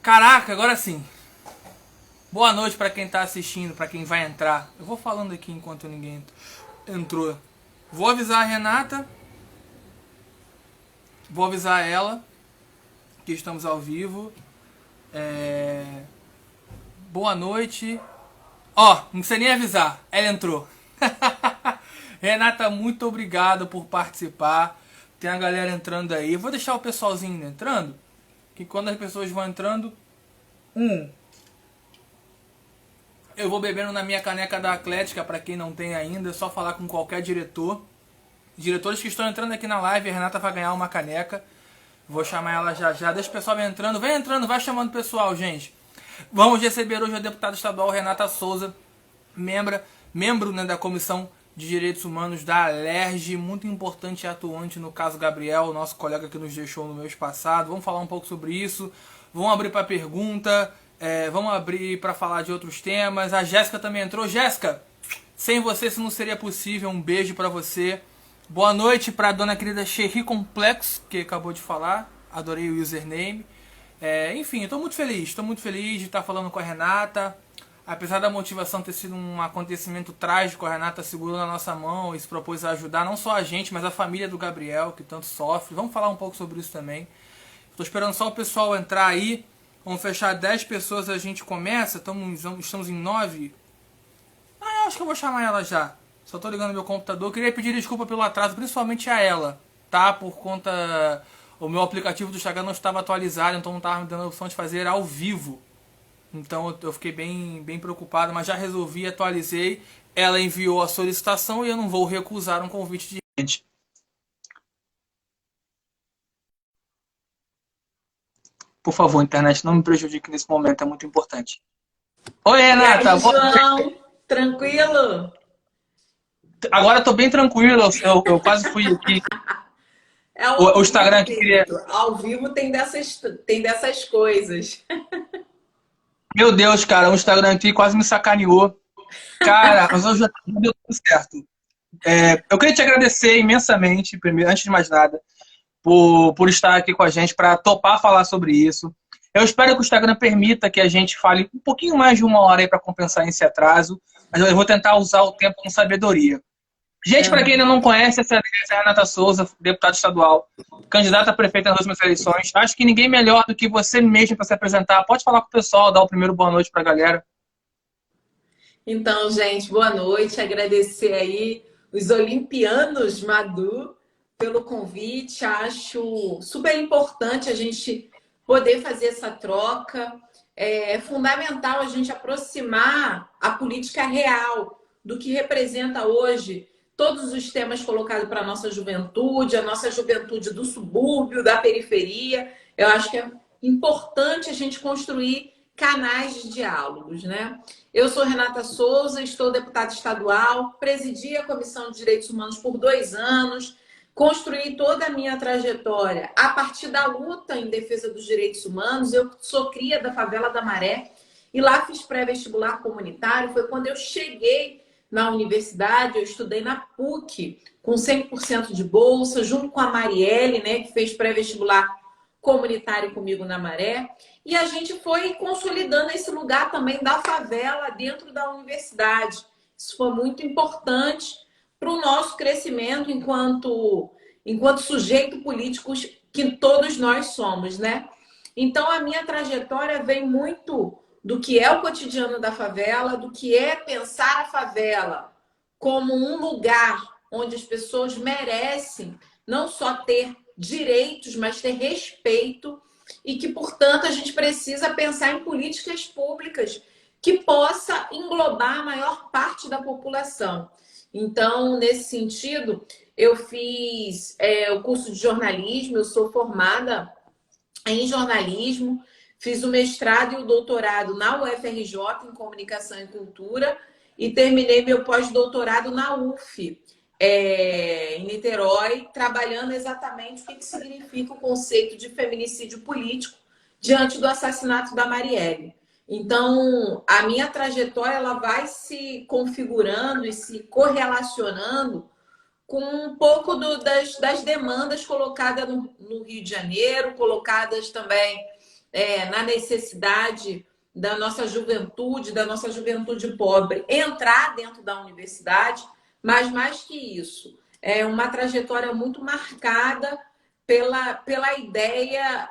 Caraca, agora sim. Boa noite pra quem tá assistindo, pra quem vai entrar. Eu vou falando aqui enquanto ninguém entrou. Vou avisar a Renata, vou avisar ela que estamos ao vivo. Boa noite. Ó, não sei nem avisar, ela entrou. Renata, muito obrigado por participar. Tem a galera entrando aí. Vou deixar o pessoalzinho entrando, que quando as pessoas vão entrando, eu vou bebendo na minha caneca da Atlética, para quem não tem ainda, é só falar com qualquer diretor. Diretores que estão entrando aqui na live, a Renata vai ganhar uma caneca. Vou chamar ela já já. Deixa o pessoal entrando, vai chamando o pessoal, gente. Vamos receber hoje a deputada estadual Renata Souza, membro, né, da Comissão de Direitos Humanos da Alerj, muito importante e atuante no caso Gabriel, nosso colega que nos deixou no mês passado. Vamos falar um pouco sobre isso. Vamos abrir para pergunta. Vamos abrir para falar de outros temas. A Jéssica também entrou. Jéssica, sem você isso não seria possível. Um beijo para você. Boa noite para a dona querida Xerri Complexo, que acabou de falar. Adorei o username. Enfim, estou muito feliz de estar falando com a Renata. Apesar da motivação ter sido um acontecimento trágico, a Renata segurou na nossa mão e se propôs a ajudar não só a gente, mas a família do Gabriel, que tanto sofre. Vamos falar um pouco sobre isso também. Estou esperando só o pessoal entrar aí. Vamos fechar 10 pessoas, a gente começa. Estamos em 9. Eu acho que eu vou chamar ela já. Só tô ligando meu computador. Queria pedir desculpa pelo atraso, principalmente a ela, tá? Por conta... O meu aplicativo do Instagram não estava atualizado, então não estava me dando a opção de fazer ao vivo. Então eu fiquei bem preocupado, mas já resolvi, atualizei. Ela enviou a solicitação e eu não vou recusar um convite de gente. Por favor, internet, não me prejudique nesse momento, é muito importante. Oi, E Renata. aí, João, tranquilo? Agora eu tô bem tranquilo, eu quase fui aqui. É O ao Instagram vivo, que queria. querido. Ao vivo tem dessas coisas. Meu Deus, cara, o Instagram aqui quase me sacaneou. Cara, mas hoje já deu tudo certo. Eu queria te agradecer imensamente, primeiro, antes de mais nada, por estar aqui com a gente, para topar falar sobre isso. Eu espero que o Instagram permita que a gente fale um pouquinho mais de uma hora aí para compensar esse atraso, mas eu vou tentar usar o tempo com sabedoria. Gente, para quem ainda não conhece, essa é a Renata Souza, deputada estadual, candidata a prefeita nas últimas eleições. Acho que ninguém melhor do que você mesmo para se apresentar. Pode falar com o pessoal, dar o primeiro boa noite para a galera. Então, gente, boa noite. Agradecer aí os olimpianos Madu pelo convite. Acho super importante a gente poder fazer essa troca. É fundamental a gente aproximar a política real do que representa hoje todos os temas colocados para a nossa juventude do subúrbio, da periferia. Eu acho que é importante a gente construir canais de diálogos, né? Eu sou Renata Souza, estou deputada estadual, presidi a Comissão de Direitos Humanos por 2 anos, construí toda a minha trajetória a partir da luta em defesa dos direitos humanos. Eu sou cria da favela da Maré e lá fiz pré-vestibular comunitário. Foi quando eu cheguei na universidade, eu estudei na PUC com 100% de bolsa, junto com a Marielle, né, que fez pré-vestibular comunitário comigo na Maré. E a gente foi consolidando esse lugar também da favela dentro da universidade. Isso foi muito importante para o nosso crescimento enquanto sujeito político que todos nós somos, né? Então, a minha trajetória vem muito do que é o cotidiano da favela, do que é pensar a favela como um lugar onde as pessoas merecem não só ter direitos, mas ter respeito e que, portanto, a gente precisa pensar em políticas públicas que possa englobar a maior parte da população. Então, nesse sentido, eu fiz o curso de jornalismo, eu sou formada em jornalismo, fiz o mestrado e o doutorado na UFRJ em Comunicação e Cultura e terminei meu pós-doutorado na UF, em Niterói, trabalhando exatamente o que significa o conceito de feminicídio político diante do assassinato da Marielle. Então, a minha trajetória ela vai se configurando e se correlacionando com um pouco das demandas colocadas no Rio de Janeiro, colocadas também na necessidade da nossa juventude pobre, entrar dentro da universidade, mas mais que isso, é uma trajetória muito marcada pela ideia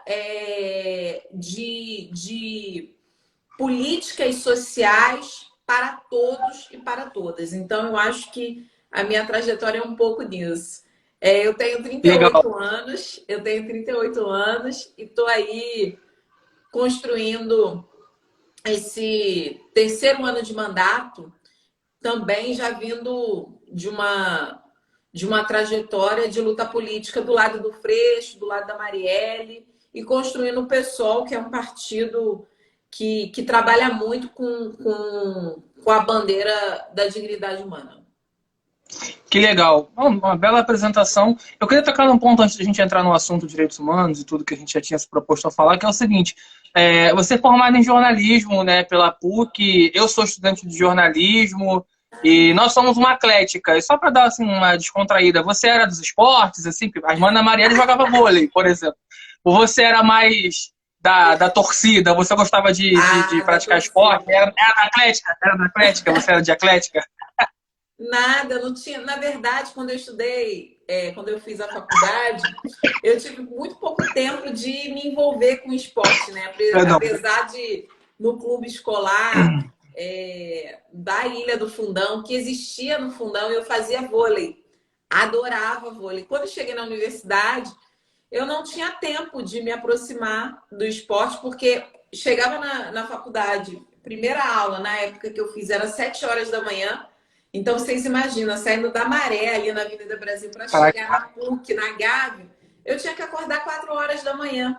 de políticas sociais para todos e para todas. Então, eu acho que a minha trajetória é um pouco nisso. Eu tenho Legal. 38 anos, e estou aí construindo esse terceiro ano de mandato, também já vindo de uma trajetória de luta política do lado do Freixo, do lado da Marielle, e construindo o PSOL, que é um partido que trabalha muito com a bandeira da dignidade humana. Que legal. Uma bela apresentação. Eu queria tocar num ponto antes de a gente entrar no assunto de direitos humanos e tudo que a gente já tinha se proposto a falar, que é o seguinte. Você é formado em jornalismo, né, pela PUC, eu sou estudante de jornalismo e nós somos uma atlética. E só para dar assim, uma descontraída, você era dos esportes, assim, a irmã da Marielle jogava vôlei, por exemplo. Ou você era mais da torcida, você gostava de praticar esporte? Era da atlética? Era da atlética? Você era de atlética? Nada, não tinha. Na verdade, quando eu estudei, quando eu fiz a faculdade, eu tive muito pouco tempo de me envolver com esporte, né? Perdão. Apesar de, no clube escolar da Ilha do Fundão, que existia no Fundão, eu fazia vôlei. Adorava vôlei. Quando eu cheguei na universidade, eu não tinha tempo de me aproximar do esporte, porque chegava na faculdade, primeira aula, na época que eu fiz, era 7 horas da manhã. Então, vocês imaginam, saindo da Maré, ali na Avenida Brasil, para chegar na PUC, na Gávea, eu tinha que acordar 4 horas da manhã.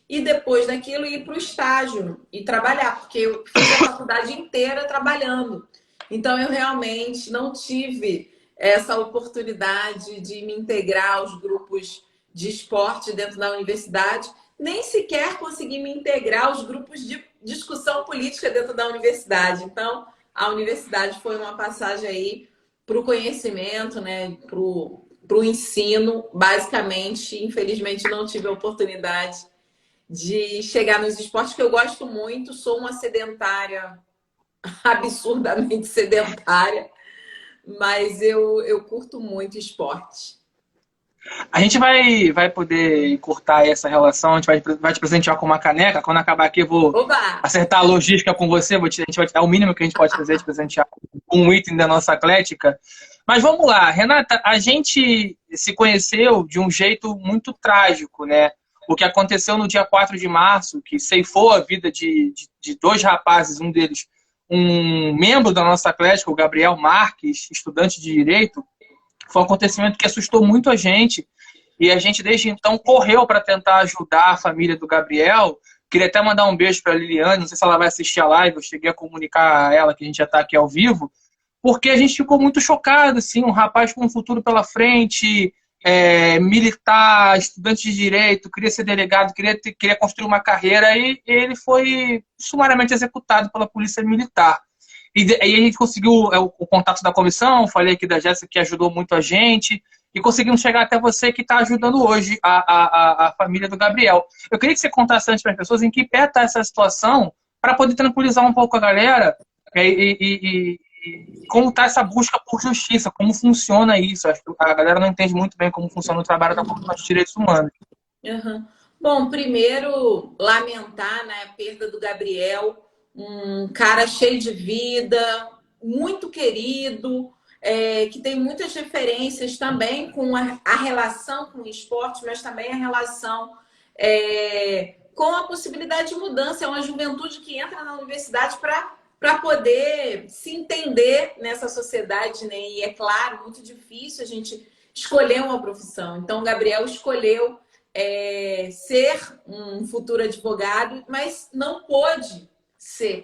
E depois daquilo, ir para o estágio e trabalhar, porque eu fiz a faculdade inteira trabalhando. Então, eu realmente não tive essa oportunidade de me integrar aos grupos de esporte dentro da universidade, nem sequer consegui me integrar aos grupos de discussão política dentro da universidade. Então, a universidade foi uma passagem aí para o conhecimento, né? Para o ensino. Basicamente, infelizmente, não tive a oportunidade de chegar nos esportes, que eu gosto muito. Sou uma sedentária, absurdamente sedentária, mas eu curto muito esporte. A gente vai poder encurtar essa relação, a gente vai te presentear com uma caneca. Quando acabar aqui, eu vou Oba! acertar a logística com você. A gente vai te dar o mínimo que a gente pode fazer, te presentear com um item da nossa atlética. Mas vamos lá, Renata, a gente se conheceu de um jeito muito trágico, né? O que aconteceu no dia 4 de março, que ceifou a vida de dois rapazes, um deles um membro da nossa atlética, o Gabriel Marques, estudante de Direito. Foi um acontecimento que assustou muito a gente e a gente desde então correu para tentar ajudar a família do Gabriel. Queria até mandar um beijo para a Liliane, não sei se ela vai assistir a live, eu cheguei a comunicar a ela que a gente já está aqui ao vivo, porque a gente ficou muito chocado, assim, um rapaz com um futuro pela frente, militar, estudante de direito, queria ser delegado, queria construir uma carreira e ele foi sumariamente executado pela polícia militar. E aí a gente conseguiu o contato da comissão, falei aqui da Jéssica que ajudou muito a gente, e conseguimos chegar até você que está ajudando hoje a família do Gabriel. Eu queria que você contasse antes para as pessoas em que pé está essa situação, para poder tranquilizar um pouco a galera e como está essa busca por justiça, como funciona isso. Acho que a galera não entende muito bem como funciona o trabalho da Comissão de Direitos Humanos. Uhum. Bom, primeiro, lamentar, né, a perda do Gabriel, um cara cheio de vida, muito querido, que tem muitas referências também com a relação com o esporte, mas também a relação com a possibilidade de mudança. É uma juventude que entra na universidade para poder se entender nessa sociedade, né? E é claro, muito difícil a gente escolher uma profissão. Então, o Gabriel escolheu ser um futuro advogado, mas não pôde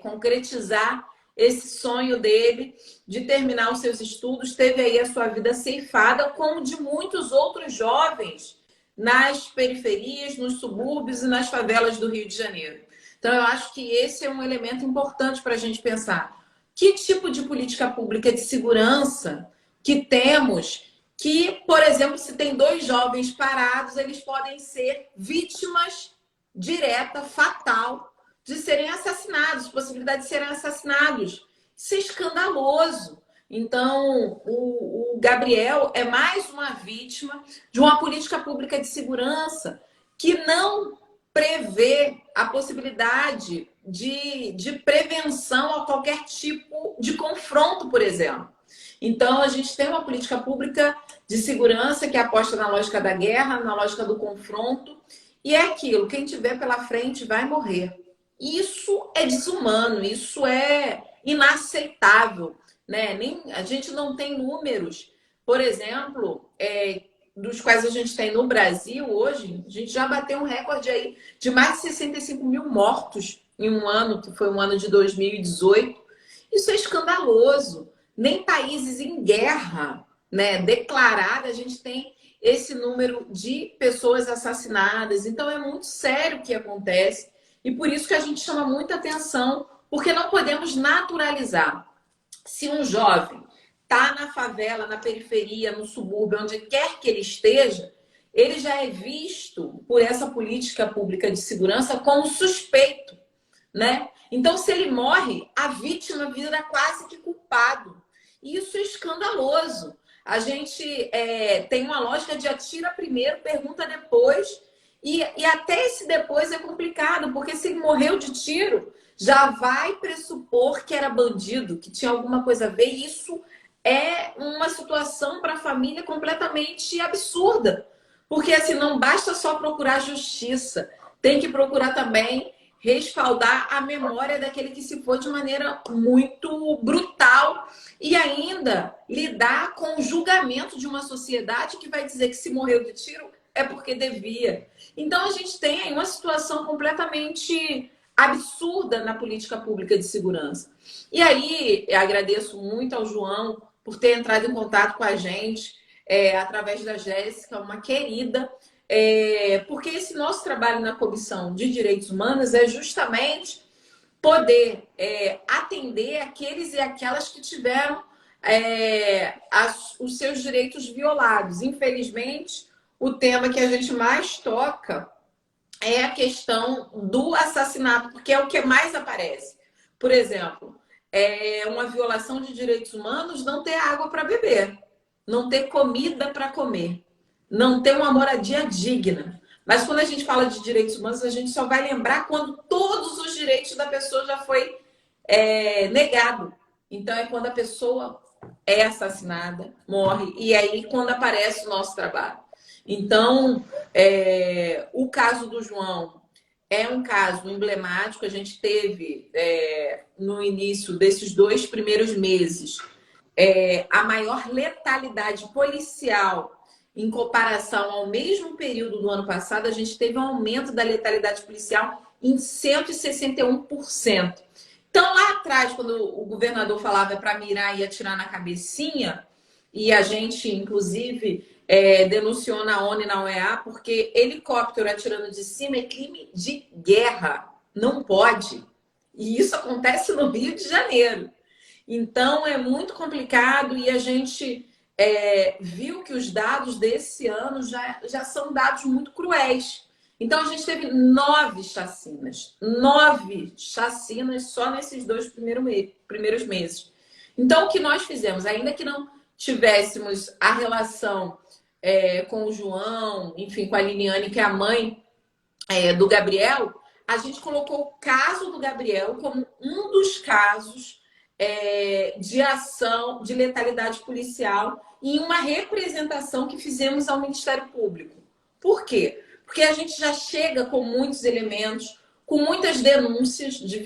concretizar esse sonho dele de terminar os seus estudos. Teve aí a sua vida ceifada, como de muitos outros jovens nas periferias, nos subúrbios e nas favelas do Rio de Janeiro. Então, eu acho que esse é um elemento importante para a gente pensar. Que tipo de política pública de segurança que temos que, por exemplo, se tem dois jovens parados, eles podem ser vítimas direta, fatal, de serem assassinados, possibilidade de serem assassinados. Isso é escandaloso. Então, o Gabriel é mais uma vítima de uma política pública de segurança que não prevê a possibilidade de prevenção a qualquer tipo de confronto, por exemplo. Então, a gente tem uma política pública de segurança que aposta na lógica da guerra, na lógica do confronto, e é aquilo, quem tiver pela frente vai morrer. Isso é desumano, isso é inaceitável, né? A gente não tem números, por exemplo, dos quais a gente tem no Brasil hoje, a gente já bateu um recorde aí de mais de 65 mil mortos em um ano, que foi um ano de 2018. Isso é escandaloso. Nem países em guerra, né, declarada, a gente tem esse número de pessoas assassinadas. Então é muito sério o que acontece e por isso que a gente chama muita atenção, porque não podemos naturalizar. Se um jovem está na favela, na periferia, no subúrbio, onde quer que ele esteja, ele já é visto por essa política pública de segurança como suspeito, né? Então, se ele morre, a vítima vira quase que culpado. E isso é escandaloso. A gente tem uma lógica de atira primeiro, pergunta depois, e até esse depois é complicado, porque se ele morreu de tiro, já vai pressupor que era bandido, que tinha alguma coisa a ver, e isso é uma situação para a família completamente absurda. Porque assim, não basta só procurar justiça, tem que procurar também respaldar a memória daquele que se foi de maneira muito brutal e ainda lidar com o julgamento de uma sociedade que vai dizer que se morreu de tiro é porque devia. Então a gente tem aí uma situação completamente absurda na política pública de segurança. E aí eu agradeço muito ao João por ter entrado em contato com a gente através da Jéssica, uma querida, porque esse nosso trabalho na Comissão de Direitos Humanos é justamente poder atender aqueles e aquelas que tiveram os seus direitos violados. Infelizmente, o tema que a gente mais toca é a questão do assassinato, porque é o que mais aparece. Por exemplo, uma violação de direitos humanos não ter água para beber, não ter comida para comer, não ter uma moradia digna. Mas quando a gente fala de direitos humanos, a gente só vai lembrar quando todos os direitos da pessoa já foi negado. Então é quando a pessoa é assassinada, morre, e aí quando aparece o nosso trabalho. Então, o caso do João é um caso emblemático. A gente teve, no início desses 2 primeiros meses, a maior letalidade policial em comparação ao mesmo período do ano passado. A gente teve um aumento da letalidade policial em 161%. Então, lá atrás, quando o governador falava para mirar e atirar na cabecinha, e a gente, inclusive, denunciou na ONU e na OEA, porque helicóptero atirando de cima é crime de guerra. Não pode. E isso acontece no Rio de Janeiro. Então, é muito complicado e a gente viu que os dados desse ano já são dados muito cruéis. Então, a gente teve 9 chacinas. 9 chacinas só nesses 2 primeiros meses. Então, o que nós fizemos, ainda que não tivéssemos a relação com o João, enfim, com a Liliane, que é a mãe do Gabriel, a gente colocou o caso do Gabriel como um dos casos de ação de letalidade policial em uma representação que fizemos ao Ministério Público. Por quê? Porque a gente já chega com muitos elementos, com muitas denúncias de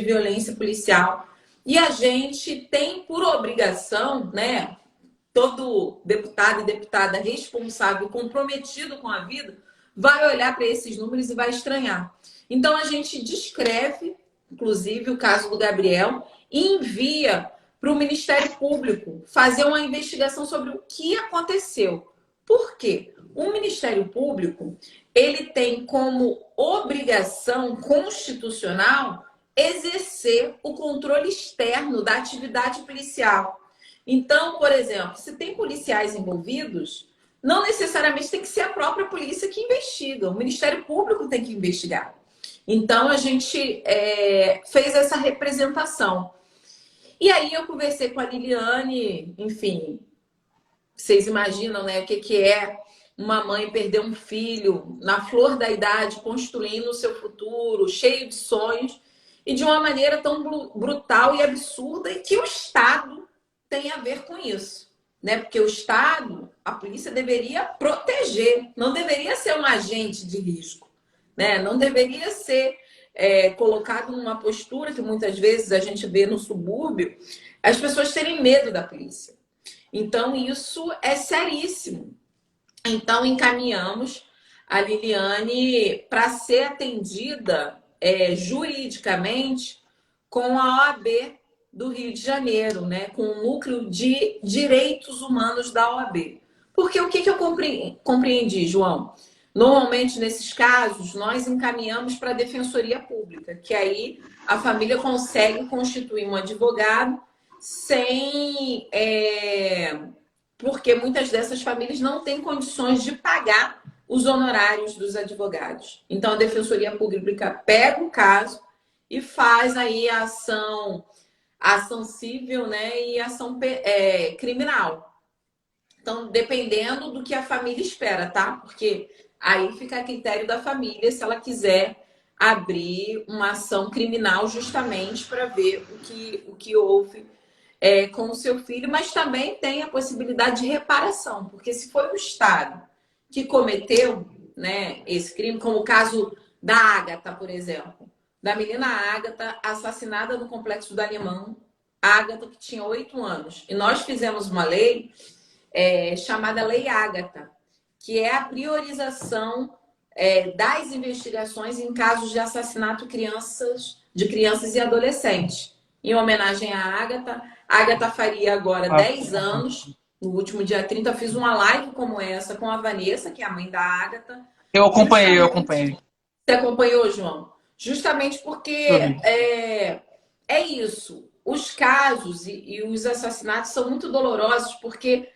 violência policial, e a gente tem por obrigação, né? Todo deputado e deputada responsável, comprometido com a vida, vai olhar para esses números e vai estranhar. Então, a gente descreve, inclusive, o caso do Gabriel e envia para o Ministério Público fazer uma investigação sobre o que aconteceu. Por quê? O Ministério Público, ele tem como obrigação constitucional exercer o controle externo da atividade policial. Então, por exemplo, se tem policiais envolvidos, não necessariamente tem que ser a própria polícia que investiga, o Ministério Público tem que investigar. Então, a gente fez essa representação. E aí eu conversei com a Liliane, enfim, vocês imaginam, né, o que é uma mãe perder um filho na flor da idade, construindo o seu futuro, cheio de sonhos, e de uma maneira tão brutal e absurda, e que o Estado tem a ver com isso, né? Porque o Estado, a polícia deveria proteger, não deveria ser um agente de risco, né? Não deveria ser colocado numa postura que muitas vezes a gente vê no subúrbio, as pessoas terem medo da polícia. Então, isso é seríssimo. Então, encaminhamos a Liliane para ser atendida juridicamente com a OAB do Rio de Janeiro, né? Com o Núcleo de Direitos Humanos da OAB. Porque o que eu compreendi, João? Normalmente, nesses casos, nós encaminhamos para a Defensoria Pública, que aí a família consegue constituir um advogado sem... porque muitas dessas famílias não têm condições de pagar os honorários dos advogados. Então, a Defensoria Pública pega o caso e faz aí a ação civil, né, e ação criminal. Então, dependendo do que a família espera, tá? Porque aí fica a critério da família se ela quiser abrir uma ação criminal justamente para ver o que houve com o seu filho, mas também tem a possibilidade de reparação, porque se foi o Estado que cometeu, né, esse crime, como o caso da Ágata, por exemplo, da menina Ágata assassinada no Complexo do Alemão, Ágata que tinha 8 anos. E nós fizemos uma lei chamada Lei Ágata, que é a priorização das investigações em casos de assassinato de crianças e adolescentes. Em homenagem à Ágata, a Ágata faria agora 10 anos. No último dia 30, eu fiz uma live como essa com a Vanessa, que é a mãe da Ágata. Eu acompanhei. Você acompanhou, João? Justamente porque é isso. Os casos e os assassinatos são muito dolorosos, porque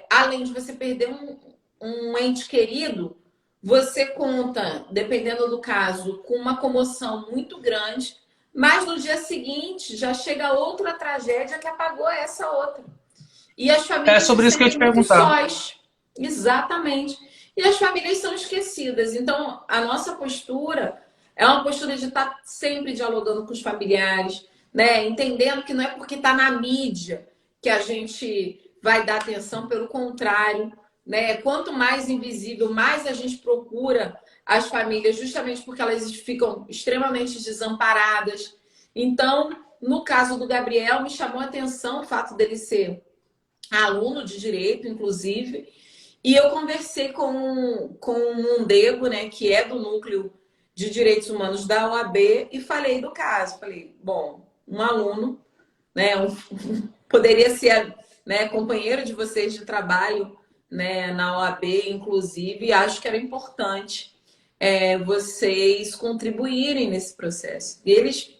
além de você perder um ente querido, você conta, dependendo do caso, com uma comoção muito grande, mas no dia seguinte já chega outra tragédia que apagou essa outra. E as famílias sobre isso que eu te perguntar. Exatamente. E as famílias são esquecidas. Então, a nossa postura é uma postura de estar sempre dialogando com os familiares, né? Entendendo que não é porque está na mídia que a gente vai dar atenção, pelo contrário, né? Quanto mais invisível, mais a gente procura as famílias, justamente porque elas ficam extremamente desamparadas. Então, no caso do Gabriel, me chamou a atenção o fato dele ser aluno de direito, inclusive, e eu conversei com um Mondego, né, que é do Núcleo de Direitos Humanos da OAB, e falei do caso. Falei, bom, um aluno, né, poderia ser, né, companheiro de vocês de trabalho, né, na OAB, inclusive, e acho que era importante vocês contribuírem nesse processo. E eles,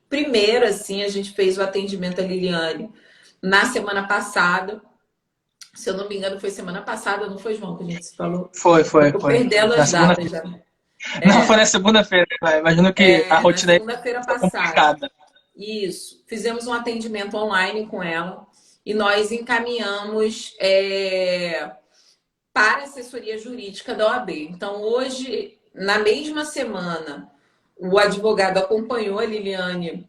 primeiro, assim, a gente fez o atendimento à Liliane na semana passada. Se eu não me engano, foi semana passada, não foi, João, que a gente se falou? Foi. Tô perdendo as datas já. Não, foi na segunda-feira. Imagino que a rotina na segunda-feira é complicada. Isso. Fizemos um atendimento online com ela e nós encaminhamos para a assessoria jurídica da OAB. Então, hoje, na mesma semana, o advogado acompanhou a Liliane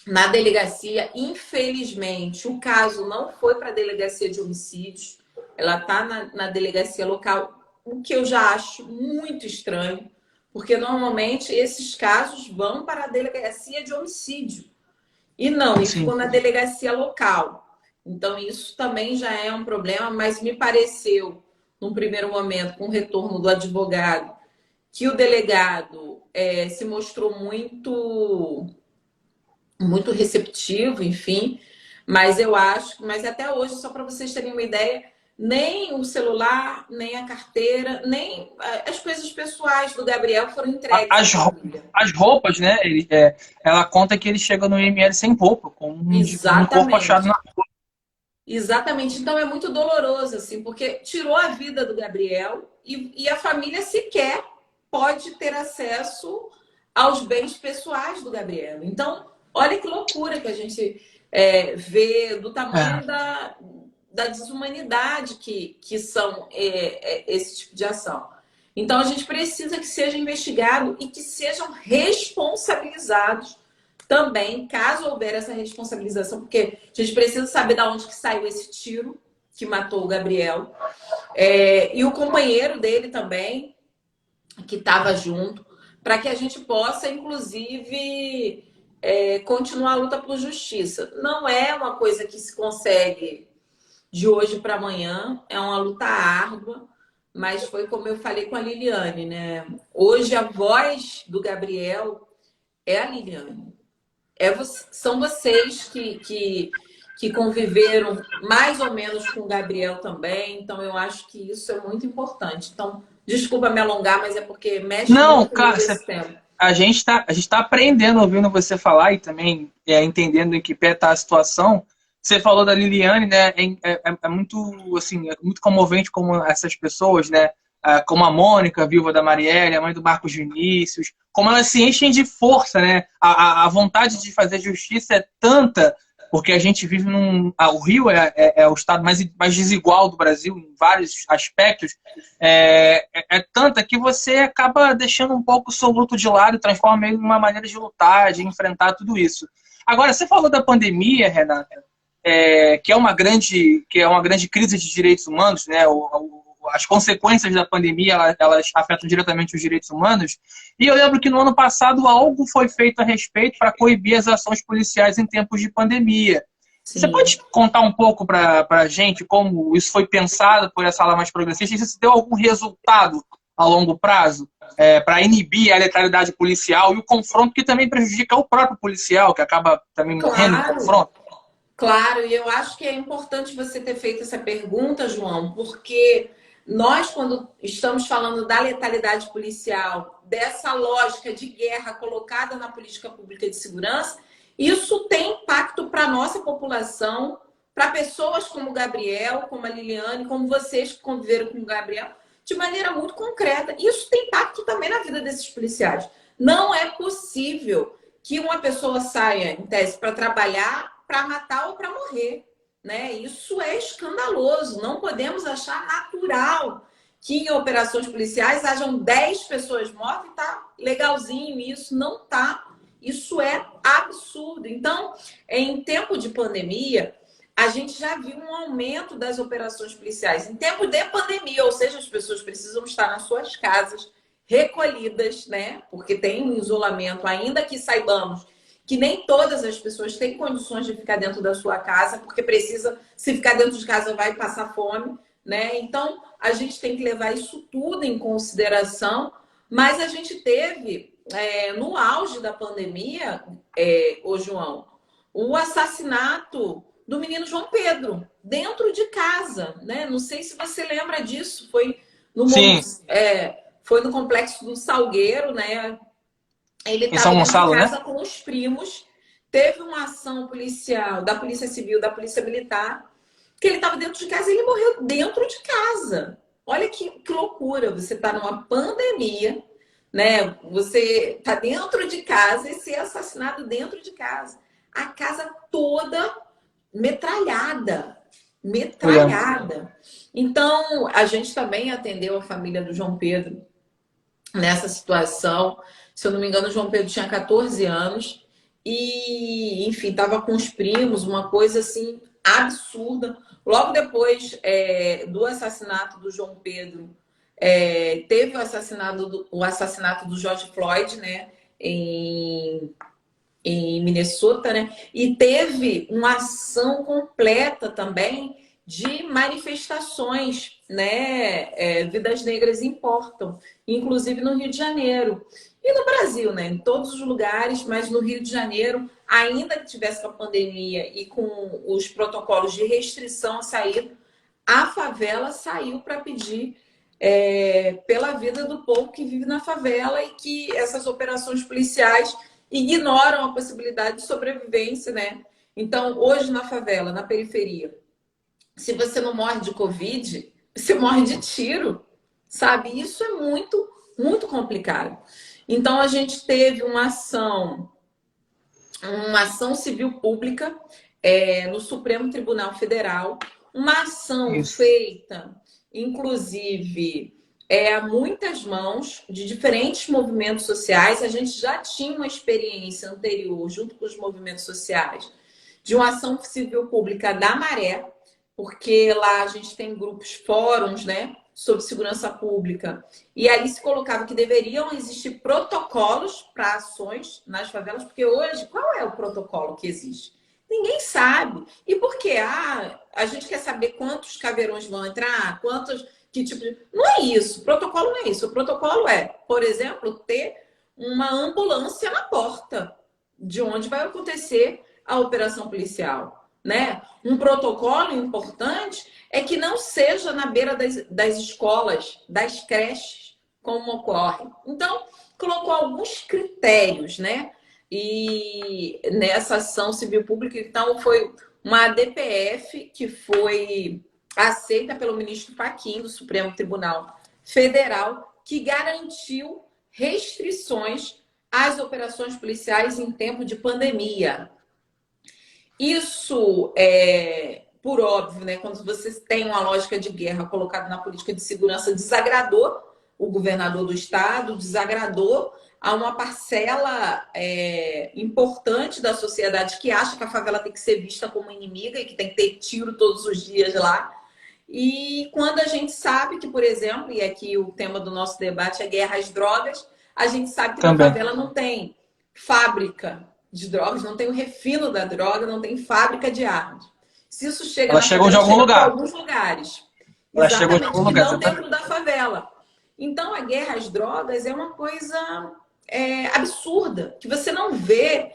na delegacia. Infelizmente, o caso não foi para a delegacia de homicídios. Ela está na delegacia local, o que eu já acho muito estranho, porque normalmente esses casos vão para a delegacia de homicídio. E não, ele ficou na delegacia local. Então, isso também já é um problema, mas me pareceu, num primeiro momento, com o retorno do advogado, que o delegado se mostrou muito receptivo, enfim, mas eu acho, mas até hoje, só para vocês terem uma ideia, nem o celular, nem a carteira, nem as coisas pessoais do Gabriel foram entregues. As roupas, né? Ela conta que ele chega no IML sem roupa, com um corpo achado na rua. Exatamente. Então é muito doloroso, assim, porque tirou a vida do Gabriel e a família sequer pode ter acesso aos bens pessoais do Gabriel. Então, olha que loucura que a gente vê do É. tamanho da desumanidade que são esse tipo de ação. Então, a gente precisa que seja investigado e que sejam responsabilizados também, caso houver essa responsabilização, porque a gente precisa saber de onde que saiu esse tiro que matou o Gabriel. E o companheiro dele também, que estava junto, para que a gente possa, inclusive, continuar a luta por justiça. Não é uma coisa que se consegue de hoje para amanhã, é uma luta árdua, mas foi como eu falei com a Liliane, né? Hoje a voz do Gabriel é a Liliane. São vocês que conviveram mais ou menos com o Gabriel também, então eu acho que isso é muito importante. Então, desculpa me alongar, mas é porque mexe Não, muito comigo cara, esse tema. a gente tá aprendendo ouvindo você falar e também entendendo em que pé tá a situação. Você falou da Liliane, né? É muito, assim, é muito comovente como essas pessoas, né? Como a Mônica, viúva da Marielle, a mãe do Marcos Vinícius, como elas se enchem de força, né? A vontade de fazer justiça é tanta, porque a gente vive num. O Rio é o estado mais desigual do Brasil em vários aspectos, é tanta que você acaba deixando um pouco o seu luto de lado e transforma ele numa maneira de lutar, de enfrentar tudo isso. Agora, você falou da pandemia, Renata, que é uma grande crise de direitos humanos, né? As consequências da pandemia elas afetam diretamente os direitos humanos. E eu lembro que no ano passado algo foi feito a respeito para coibir as ações policiais em tempos de pandemia. Você Sim. pode contar um pouco para a gente como isso foi pensado por essa ala mais progressista e se deu algum resultado a longo prazo para inibir a letalidade policial e o confronto que também prejudica o próprio policial, que acaba também morrendo em Claro, confronto? claro, e eu acho que é importante você ter feito essa pergunta, João, porque nós, quando estamos falando da letalidade policial, dessa lógica de guerra colocada na política pública de segurança, isso tem impacto para a nossa população, para pessoas como o Gabriel, como a Liliane, como vocês que conviveram com o Gabriel, de maneira muito concreta. Isso tem impacto também na vida desses policiais. Não é possível que uma pessoa saia, em tese, para trabalhar, para matar ou para morrer. Né? Isso é escandaloso. Não podemos achar natural que em operações policiais hajam 10 pessoas mortas e tá legalzinho. Isso não tá. Isso é absurdo. Então, em tempo de pandemia, a gente já viu um aumento das operações policiais. Em tempo de pandemia, ou seja, as pessoas precisam estar nas suas casas, recolhidas, né? Porque tem um isolamento, ainda que saibamos que nem todas as pessoas têm condições de ficar dentro da sua casa, porque precisa, se ficar dentro de casa, vai passar fome, né? Então, a gente tem que levar isso tudo em consideração, mas a gente teve, no auge da pandemia, ô João, o assassinato do menino João Pedro, dentro de casa, né? Não sei se você lembra disso, no, Sim, foi no complexo do Salgueiro, né? Ele em São estava dentro de Gonçalo, né? casa com os primos. Teve uma ação policial da Polícia Civil, da Polícia Militar, que ele estava dentro de casa e ele morreu dentro de casa. Olha que loucura. Você está numa pandemia, né? Você está dentro de casa e ser assassinado dentro de casa. A casa toda metralhada. Eu lembro. Metralhada. Então, a gente também atendeu a família do João Pedro nessa situação. Se eu não me engano, o João Pedro tinha 14 anos e, enfim, estava com os primos, uma coisa assim absurda. Logo depois do assassinato do João Pedro, teve o assassinato do George Floyd, né, em Minnesota, né? E teve uma ação completa também de manifestações, né? Vidas negras importam, inclusive no Rio de Janeiro. E no Brasil, né? Em todos os lugares, mas no Rio de Janeiro, ainda que tivesse com a pandemia e com os protocolos de restrição a sair, a favela saiu para pedir pela vida do povo que vive na favela e que essas operações policiais ignoram a possibilidade de sobrevivência, né? Então, hoje na favela, na periferia, se você não morre de Covid, você morre de tiro, sabe? Isso é muito, muito complicado. Então, a gente teve uma ação civil pública no Supremo Tribunal Federal, uma ação Isso. feita, inclusive, a muitas mãos de diferentes movimentos sociais. A gente já tinha uma experiência anterior, junto com os movimentos sociais, de uma ação civil pública da Maré, porque lá a gente tem grupos, fóruns, né, sobre segurança pública, e aí se colocava que deveriam existir protocolos para ações nas favelas, porque hoje, qual é o protocolo que existe? Ninguém sabe. E por quê? A gente quer saber quantos caveirões vão entrar, quantos, que tipo de... Não é isso, o protocolo não é isso. O protocolo é, por exemplo, ter uma ambulância na porta de onde vai acontecer a operação policial, né? Um protocolo importante é que não seja na beira das escolas, das creches, como ocorre. Então, colocou alguns critérios, né? E nessa ação civil pública, então, foi uma DPF que foi aceita pelo ministro Fachin, do Supremo Tribunal Federal, que garantiu restrições às operações policiais em tempo de pandemia. Isso por óbvio, né? Quando você tem uma lógica de guerra colocada na política de segurança, desagradou o governador do estado, desagradou a uma parcela importante da sociedade que acha que a favela tem que ser vista como inimiga e que tem que ter tiro todos os dias lá. E quando a gente sabe que, por exemplo, e aqui o tema do nosso debate é guerra às drogas, a gente sabe que Também. na favela não tem fábrica de drogas, não tem o refino da droga, não tem fábrica de armas. Se isso chega Ela na chegou favela, de algum chega para lugar. alguns lugares. Ela chegou de Exatamente, algum que lugar. não dentro da favela. Então, a guerra às drogas é uma coisa absurda, que você não vê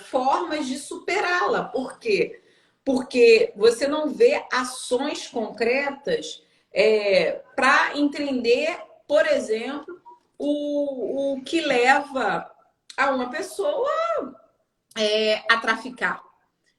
formas de superá-la. Por quê? Porque você não vê ações concretas para entender, por exemplo, o que leva a uma pessoa a traficar,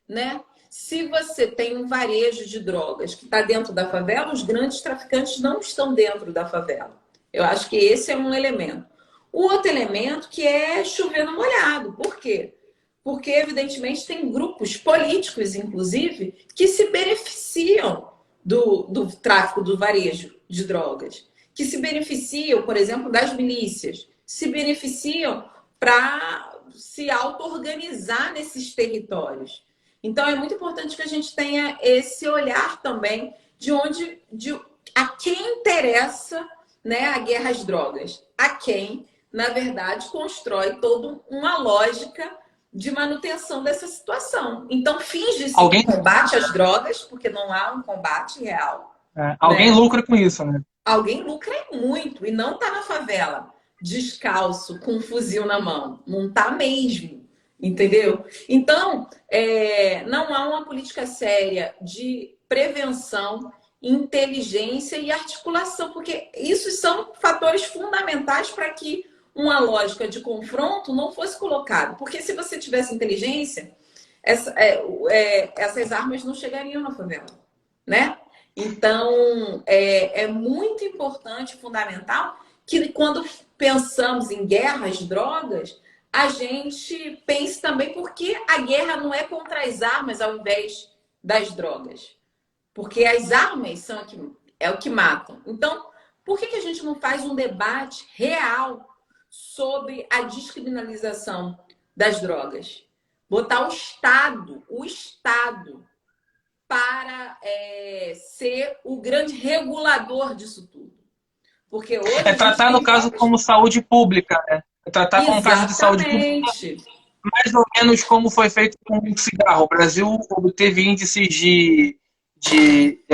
né? Se você tem um varejo de drogas que está dentro da favela, os grandes traficantes não estão dentro da favela. Eu acho que esse é um elemento. O outro elemento que é chover no molhado. Por quê? Porque, evidentemente, tem grupos políticos, inclusive, que se beneficiam do tráfico, do varejo de drogas, que se beneficiam, por exemplo, das milícias, se beneficiam para se auto-organizar nesses territórios. Então, é muito importante que a gente tenha esse olhar também a quem interessa, né, a guerra às drogas, a quem, na verdade, constrói toda uma lógica de manutenção dessa situação. Então, finge-se combate às drogas, porque não há um combate real. Alguém lucra com isso, né? Alguém lucra muito e não está na favela, descalço, com um fuzil na mão. Não está mesmo, entendeu? Então, não há uma política séria de prevenção, inteligência e articulação, porque isso são fatores fundamentais para que uma lógica de confronto não fosse colocada. Porque se você tivesse inteligência, essas armas não chegariam na favela, né? Então, é muito importante, fundamental, que quando pensamos em guerra às drogas, a gente pense também porque a guerra não é contra as armas ao invés das drogas. Porque as armas é o que matam. Então, por que a gente não faz um debate real sobre a descriminalização das drogas? Botar o Estado para ser o grande regulador disso tudo. Porque hoje tratar no caso como saúde pública, né? Tratar como caso de saúde pública, mais ou menos como foi feito com o cigarro. O Brasil obteve índices que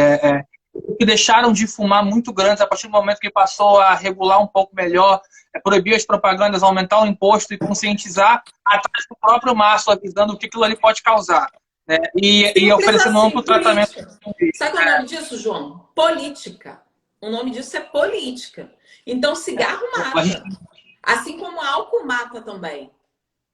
deixaram de fumar muito grandes a partir do momento que passou a regular um pouco melhor, proibir as propagandas, aumentar o imposto e conscientizar atrás do próprio maço, avisando o que aquilo ali pode causar. Né? E oferecendo um amplo tratamento. Sabe qual é o nome disso, João? Política. O nome disso é política. Então, cigarro mata. Assim como álcool mata também.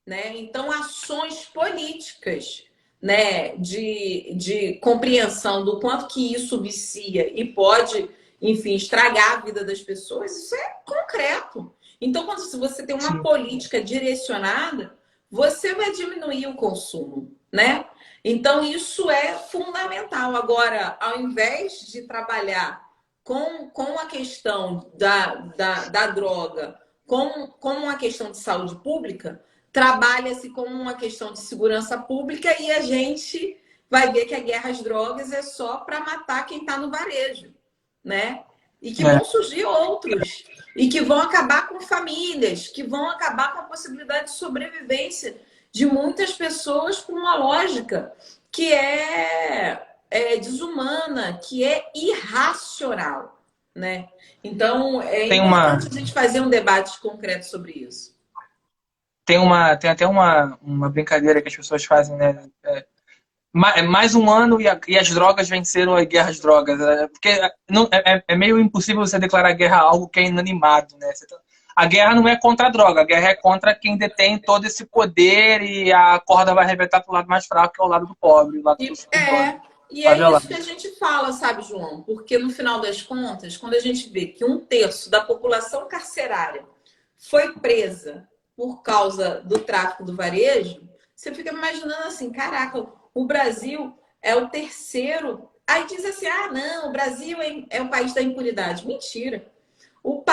Né? Então, ações políticas né, de compreensão do quanto que isso vicia e pode, enfim, estragar a vida das pessoas, isso é concreto. Então, quando você tem uma Sim. política direcionada, você vai diminuir o consumo, né? Então, isso é fundamental. Agora, ao invés de trabalhar com a questão da droga, com uma questão de saúde pública, trabalha-se como uma questão de segurança pública e a gente vai ver que a guerra às drogas é só para matar quem está no varejo, né? E que vão surgir outros, e que vão acabar com famílias, que vão acabar com a possibilidade de sobrevivência de muitas pessoas com uma lógica que é desumana, que é irracional, né? Então, é importante a gente fazer um debate concreto sobre isso. Tem até uma brincadeira que as pessoas fazem, né? Mais um ano e as drogas venceram a guerra às drogas. Porque não, é meio impossível você declarar guerra a algo que é inanimado, né? A guerra não é contra a droga, a guerra é contra quem detém todo esse poder e a corda vai arrebentar para o lado mais fraco, que é o lado do pobre, o lado do e é isso que a gente fala, sabe, João? Porque no final das contas, quando a gente vê que 1/3 da população carcerária foi presa por causa do tráfico do varejo, você fica imaginando assim, caraca, o Brasil é o terceiro. Aí diz assim, ah, não, o Brasil é o país da impunidade. Mentira. O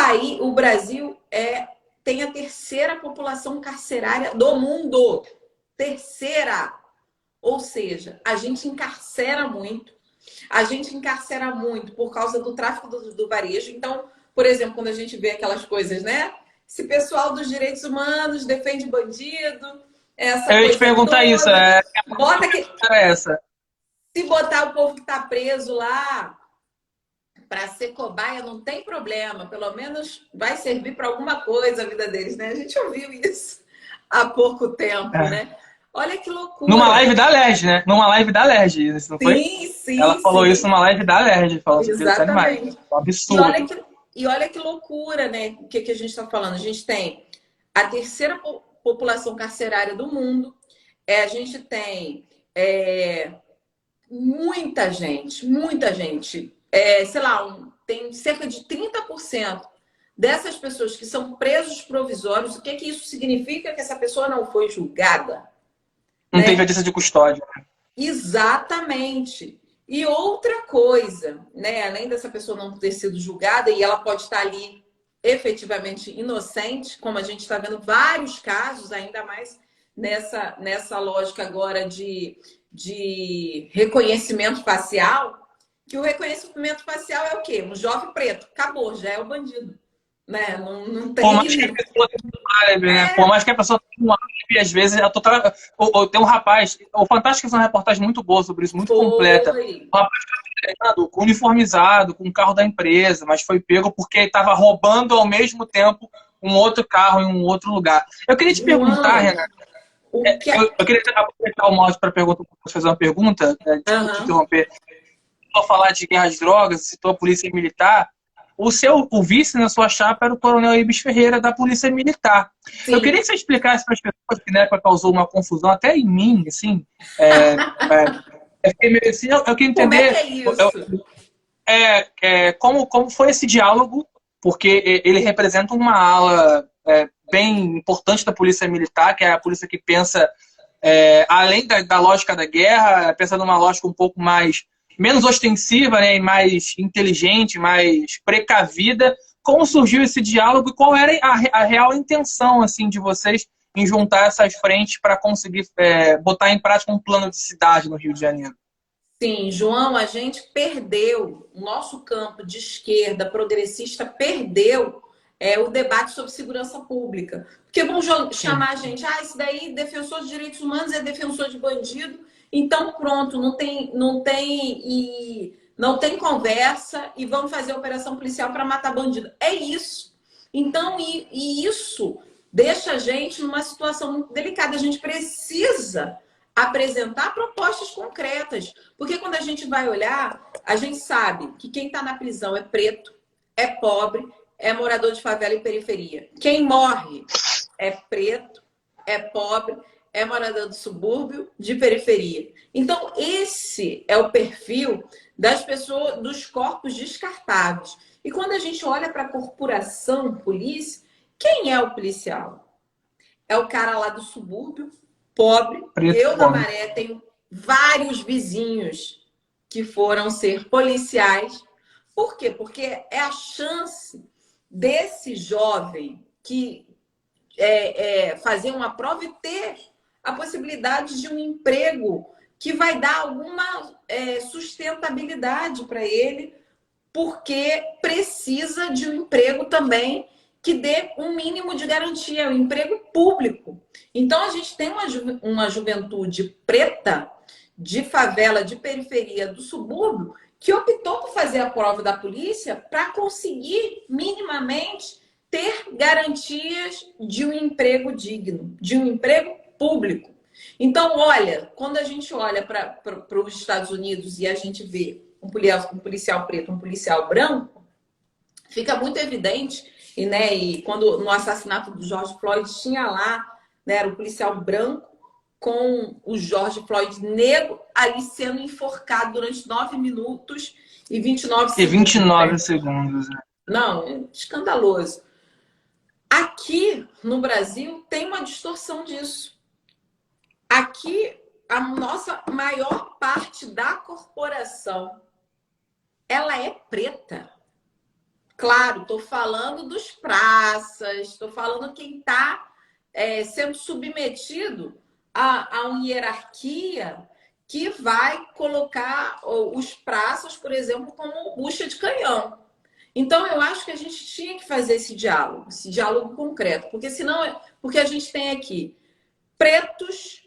Brasil tem a terceira população carcerária do mundo. Terceira. Ou seja, a gente encarcera muito. A gente encarcera muito por causa do tráfico do varejo. Então, por exemplo, quando a gente vê aquelas coisas, né? Esse pessoal dos direitos humanos defende bandido, essa Eu ia te coisa perguntar toda. isso. Bota que... essa. Se botar o povo que está preso lá para ser cobaia, não tem problema. Pelo menos vai servir para alguma coisa a vida deles, né? A gente ouviu isso há pouco tempo, né? Olha que loucura. Numa live da LERJ, né? Numa live da LERJ, isso não foi? Sim, Ela falou sim. isso numa live da LERJ, falando sobre direitos animais. Exatamente. Um absurdo. E olha que loucura, né? O que a gente está falando? A gente tem a terceira população carcerária do mundo, a gente tem muita gente, sei lá, tem cerca de 30% dessas pessoas que são presos provisórios. O que isso significa? Que essa pessoa não foi julgada. Não né? teve audiência de custódia. Exatamente. E outra coisa, né? Além dessa pessoa não ter sido julgada e ela pode estar ali efetivamente inocente, como a gente está vendo vários casos, ainda mais nessa lógica agora de reconhecimento facial, que o reconhecimento facial é o quê? Um jovem preto. Acabou, já é o bandido. Né? Não tem... Por mais que a pessoa tenha um álibi, né? Por mais que a pessoa tenha um álibi, às vezes, tem um rapaz, o Fantástico fez uma reportagem muito boa sobre isso, muito completa. Um rapaz treinado, uniformizado, com o carro da empresa, mas foi pego porque estava roubando ao mesmo tempo um outro carro em um outro lugar. Eu queria te perguntar, Renata, eu queria aproveitar o modo para fazer uma pergunta, desculpa te interromper. Ao falar de guerra às drogas, citou a polícia militar. O vice na sua chapa era o coronel Ibis Ferreira, da Polícia Militar. Sim. Eu queria que você explicasse para as pessoas, que na época causou uma confusão, até em mim, assim. Eu queria entender. Como é que é isso? Como foi esse diálogo, porque ele representa uma ala bem importante da Polícia Militar, que é a polícia que pensa, além da lógica da guerra, pensa numa lógica um pouco menos ostensiva, né, e mais inteligente, mais precavida. Como surgiu esse diálogo e qual era a real intenção, assim, de vocês em juntar essas frentes para conseguir botar em prática um plano de cidade no Rio de Janeiro? Sim, João, a gente perdeu, o nosso campo de esquerda progressista perdeu o debate sobre segurança pública. Porque vão chamar a gente, esse daí defensor de direitos humanos é defensor de bandido. Então, pronto, não tem conversa e vamos fazer operação policial para matar bandido. É isso. Então, e isso deixa a gente numa situação muito delicada. A gente precisa apresentar propostas concretas. Porque quando a gente vai olhar, a gente sabe que quem está na prisão é preto, é pobre, é morador de favela e periferia. Quem morre é preto, é pobre, é morador do subúrbio, de periferia. Então, esse é o perfil das pessoas, dos corpos descartáveis. E quando a gente olha para a corporação polícia, quem é o policial? É o cara lá do subúrbio, pobre. Preto, Eu, da pobre. Maré, tenho vários vizinhos que foram ser policiais. Por quê? Porque é a chance desse jovem que fazer uma prova e ter a possibilidade de um emprego que vai dar alguma sustentabilidade para ele, porque precisa de um emprego também que dê um mínimo de garantia, um emprego público. Então, a gente tem uma juventude preta, de favela, de periferia, do subúrbio, que optou por fazer a prova da polícia para conseguir minimamente ter garantias de um emprego digno, de um emprego público. Então, olha, quando a gente olha para os Estados Unidos e a gente vê um policial preto, um policial branco, fica muito evidente, e quando no assassinato do George Floyd tinha lá, né, era o policial branco com o George Floyd negro ali sendo enforcado durante 9 minutos e 29 segundos. E 29 segundos, né? Não, é escandaloso. Aqui no Brasil tem uma distorção disso. Aqui, a nossa maior parte da corporação, ela é preta. Claro, estou falando dos praças, estou falando quem está sendo submetido a uma hierarquia que vai colocar os praças, por exemplo, como bucha de canhão. Então, eu acho que a gente tinha que fazer esse diálogo concreto, porque senão, porque a gente tem aqui pretos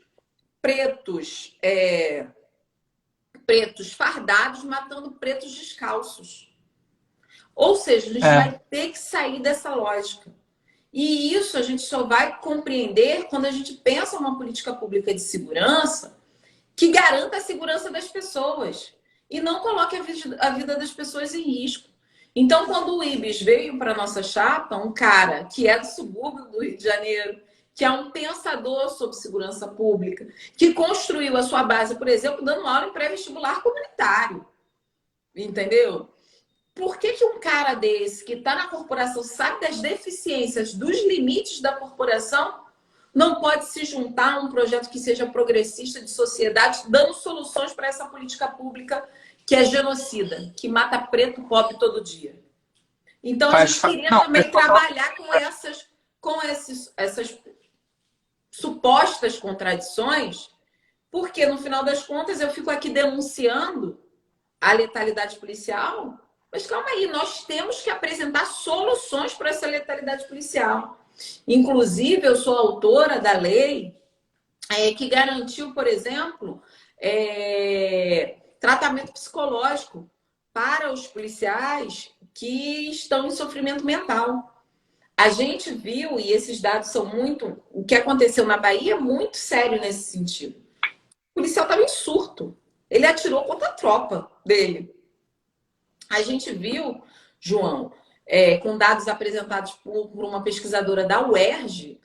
fardados matando pretos descalços. Ou seja, a gente vai ter que sair dessa lógica. E isso a gente só vai compreender quando a gente pensa uma política pública de segurança que garanta a segurança das pessoas e não coloque a vida das pessoas em risco. Então, quando o Ibis veio para a nossa chapa, um cara que é do subúrbio do Rio de Janeiro, que é um pensador sobre segurança pública, que construiu a sua base, por exemplo, dando aula em pré-vestibular comunitário. Entendeu? Por que um cara desse, que está na corporação, sabe das deficiências, dos limites da corporação, não pode se juntar a um projeto que seja progressista de sociedade, dando soluções para essa política pública que é genocida, que mata preto pobre todo dia? Então, a gente queria também trabalhar com essas supostas contradições, porque, no final das contas, eu fico aqui denunciando a letalidade policial, mas calma aí, nós temos que apresentar soluções para essa letalidade policial. Inclusive, eu sou autora da lei que garantiu, por exemplo, tratamento psicológico para os policiais que estão em sofrimento mental. A gente viu, e esses dados são muito... O que aconteceu na Bahia é muito sério nesse sentido. O policial estava em surto. Ele atirou contra a tropa dele. A gente viu, João, com dados apresentados por uma pesquisadora da UERJ,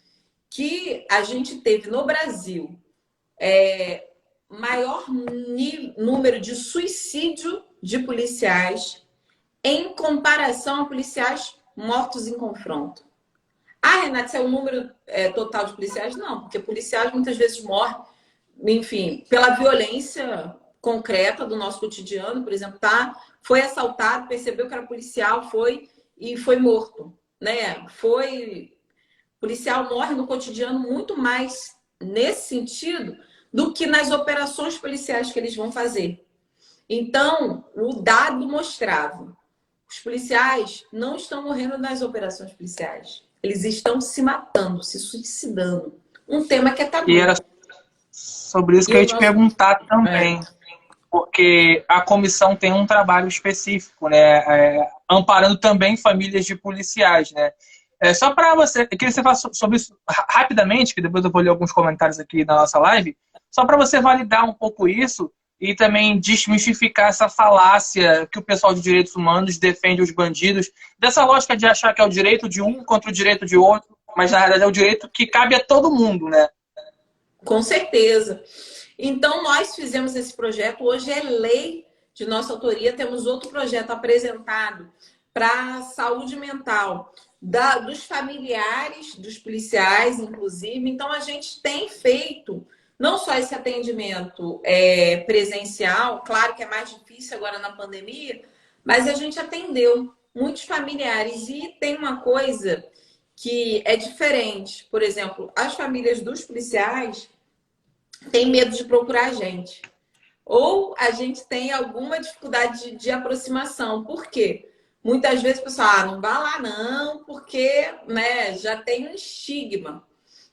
que a gente teve no Brasil maior número de suicídio de policiais em comparação a policiais mortos em confronto. Ah, Renata, isso é o número total de policiais? Não, porque policiais muitas vezes morrem, enfim, pela violência concreta do nosso cotidiano, por exemplo, foi assaltado, percebeu que era policial, foi morto, né? Policial morre no cotidiano muito mais nesse sentido do que nas operações policiais que eles vão fazer. Então, o dado mostrava, os policiais não estão morrendo nas operações policiais, eles estão se matando, se suicidando. Um tema que é tabu. E era sobre isso que eu ia te perguntar também. Porque a comissão tem um trabalho específico, né? Amparando também famílias de policiais, né? Só para você... Eu queria que você falasse sobre isso rapidamente, que depois eu vou ler alguns comentários aqui na nossa live, só para você validar um pouco isso e também desmistificar essa falácia que o pessoal de direitos humanos defende os bandidos, dessa lógica de achar que é o direito de um contra o direito de outro, mas na realidade é o direito que cabe a todo mundo, né? Com certeza. Então, nós fizemos esse projeto, hoje é lei de nossa autoria, temos outro projeto apresentado para saúde mental dos familiares, dos policiais, inclusive. Então, a gente tem feito não só esse atendimento presencial, claro que é mais difícil agora na pandemia, mas a gente atendeu muitos familiares. E tem uma coisa que é diferente. Por exemplo, as famílias dos policiais têm medo de procurar a gente. Ou a gente tem alguma dificuldade de aproximação. Por quê? Muitas vezes o pessoal, não vá lá não, porque né, já tem um estigma.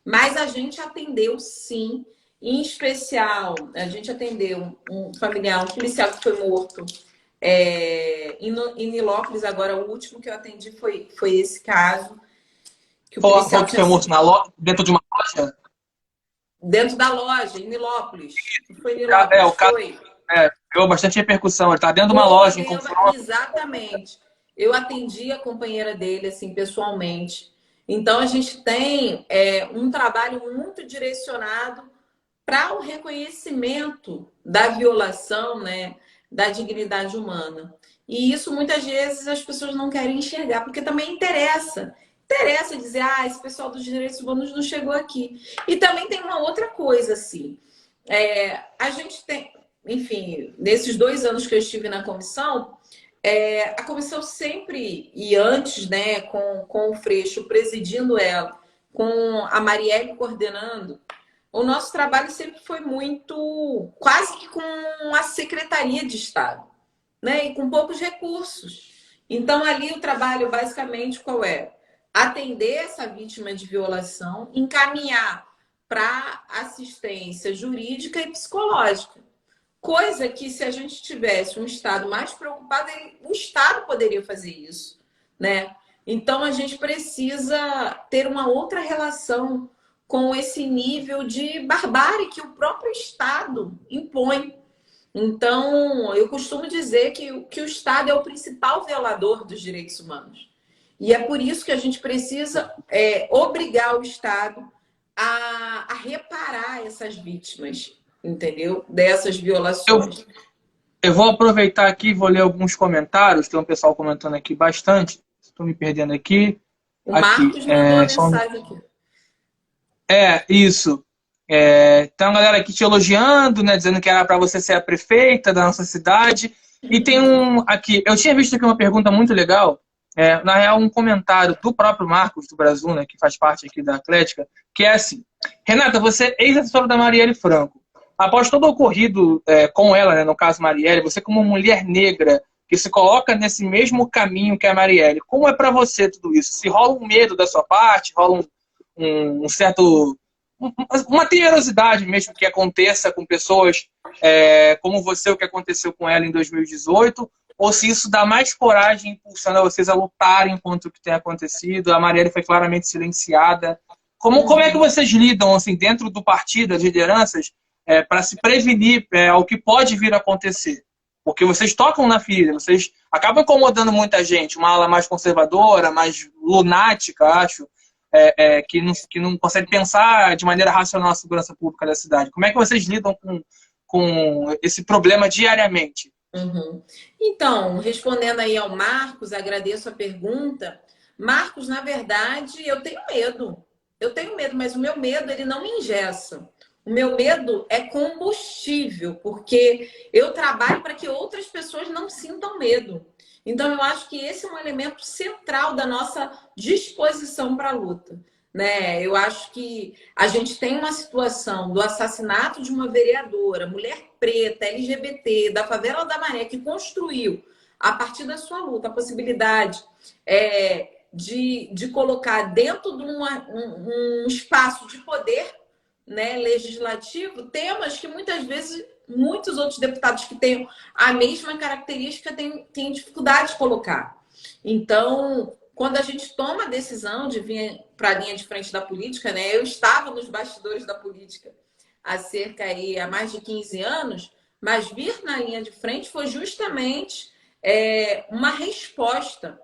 Mas a gente atendeu sim, em especial, a gente atendeu um familiar, um policial que foi morto em Nilópolis. Agora, o último que eu atendi foi esse caso, que o policial Foi que tinha foi morto sido na loja, dentro de uma loja? dentro da loja, em Nilópolis. Não foi em O Nilópolis, caso foi. deu bastante repercussão. Ele tá dentro de uma Foi, loja em confronto. exatamente. Eu atendi a companheira dele, assim, pessoalmente. Então, a gente tem um trabalho muito direcionado para o reconhecimento da violação, né, da dignidade humana. E isso, muitas vezes, as pessoas não querem enxergar, porque também interessa. Interessa dizer, esse pessoal dos direitos humanos não chegou aqui. E também tem uma outra coisa, assim. A gente tem, enfim, nesses 2 anos que eu estive na comissão, a comissão sempre, e antes, né, com o Freixo presidindo ela, com a Marielle coordenando, o nosso trabalho sempre foi muito, quase que com a Secretaria de Estado, né, e com poucos recursos. Então, ali o trabalho, basicamente, qual é? Atender essa vítima de violação, encaminhar para assistência jurídica e psicológica. Coisa que, se a gente tivesse um Estado mais preocupado, o Estado poderia fazer isso, né? Então, a gente precisa ter uma outra relação com esse nível de barbárie que o próprio Estado impõe. Então, eu costumo dizer que o Estado é o principal violador dos direitos humanos. E é por isso que a gente precisa obrigar o Estado a reparar essas vítimas, entendeu? Dessas Eu, violações. eu vou aproveitar aqui e vou ler alguns comentários. Tem um pessoal comentando aqui bastante. Estou me perdendo aqui. O Aqui. Marcos mandou uma mensagem aqui. Isso. Tem uma galera aqui te elogiando, né? Dizendo que era para você ser a prefeita da nossa cidade. E tem um aqui. Eu tinha visto aqui uma pergunta muito legal. Na real, um comentário do próprio Marcos do Brasil, né, que faz parte aqui da Atlética, que é assim: Renata, você é ex-assessora da Marielle Franco. Após todo o ocorrido com ela, né, no caso Marielle, você como mulher negra que se coloca nesse mesmo caminho que a Marielle, como é para você tudo isso? Se rola um medo da sua parte, rola um certo uma temerosidade mesmo que aconteça com pessoas como você, o que aconteceu com ela em 2018, ou se isso dá mais coragem, impulsiona vocês a lutarem contra o que tem acontecido. A Marielle foi claramente silenciada. Como é que vocês lidam assim, dentro do partido, as lideranças, para se prevenir ao que pode vir a acontecer? Porque vocês tocam na ferida, vocês acabam incomodando muita gente, uma ala mais conservadora, mais lunática, acho, que não consegue pensar de maneira racional a segurança pública da cidade. Como é que vocês lidam com esse problema diariamente? Uhum. Então, respondendo aí ao Marcos, agradeço a pergunta. Marcos, na verdade, eu tenho medo. Eu tenho medo, mas o meu medo, ele não me engessa. O meu medo é combustível, porque eu trabalho para que outras pessoas não sintam medo. Então, eu acho que esse é um elemento central da nossa disposição para a luta, né? Eu acho que a gente tem uma situação do assassinato de uma vereadora, mulher preta, LGBT, da favela da Maré, que construiu, a partir da sua luta, a possibilidade de colocar dentro de um espaço de poder, né, legislativo, temas que muitas vezes muitos outros deputados que tenham a mesma característica têm dificuldade de colocar. Então, quando a gente toma a decisão de vir para a linha de frente da política, né, eu estava nos bastidores da política há mais de 15 anos, mas vir na linha de frente foi justamente uma resposta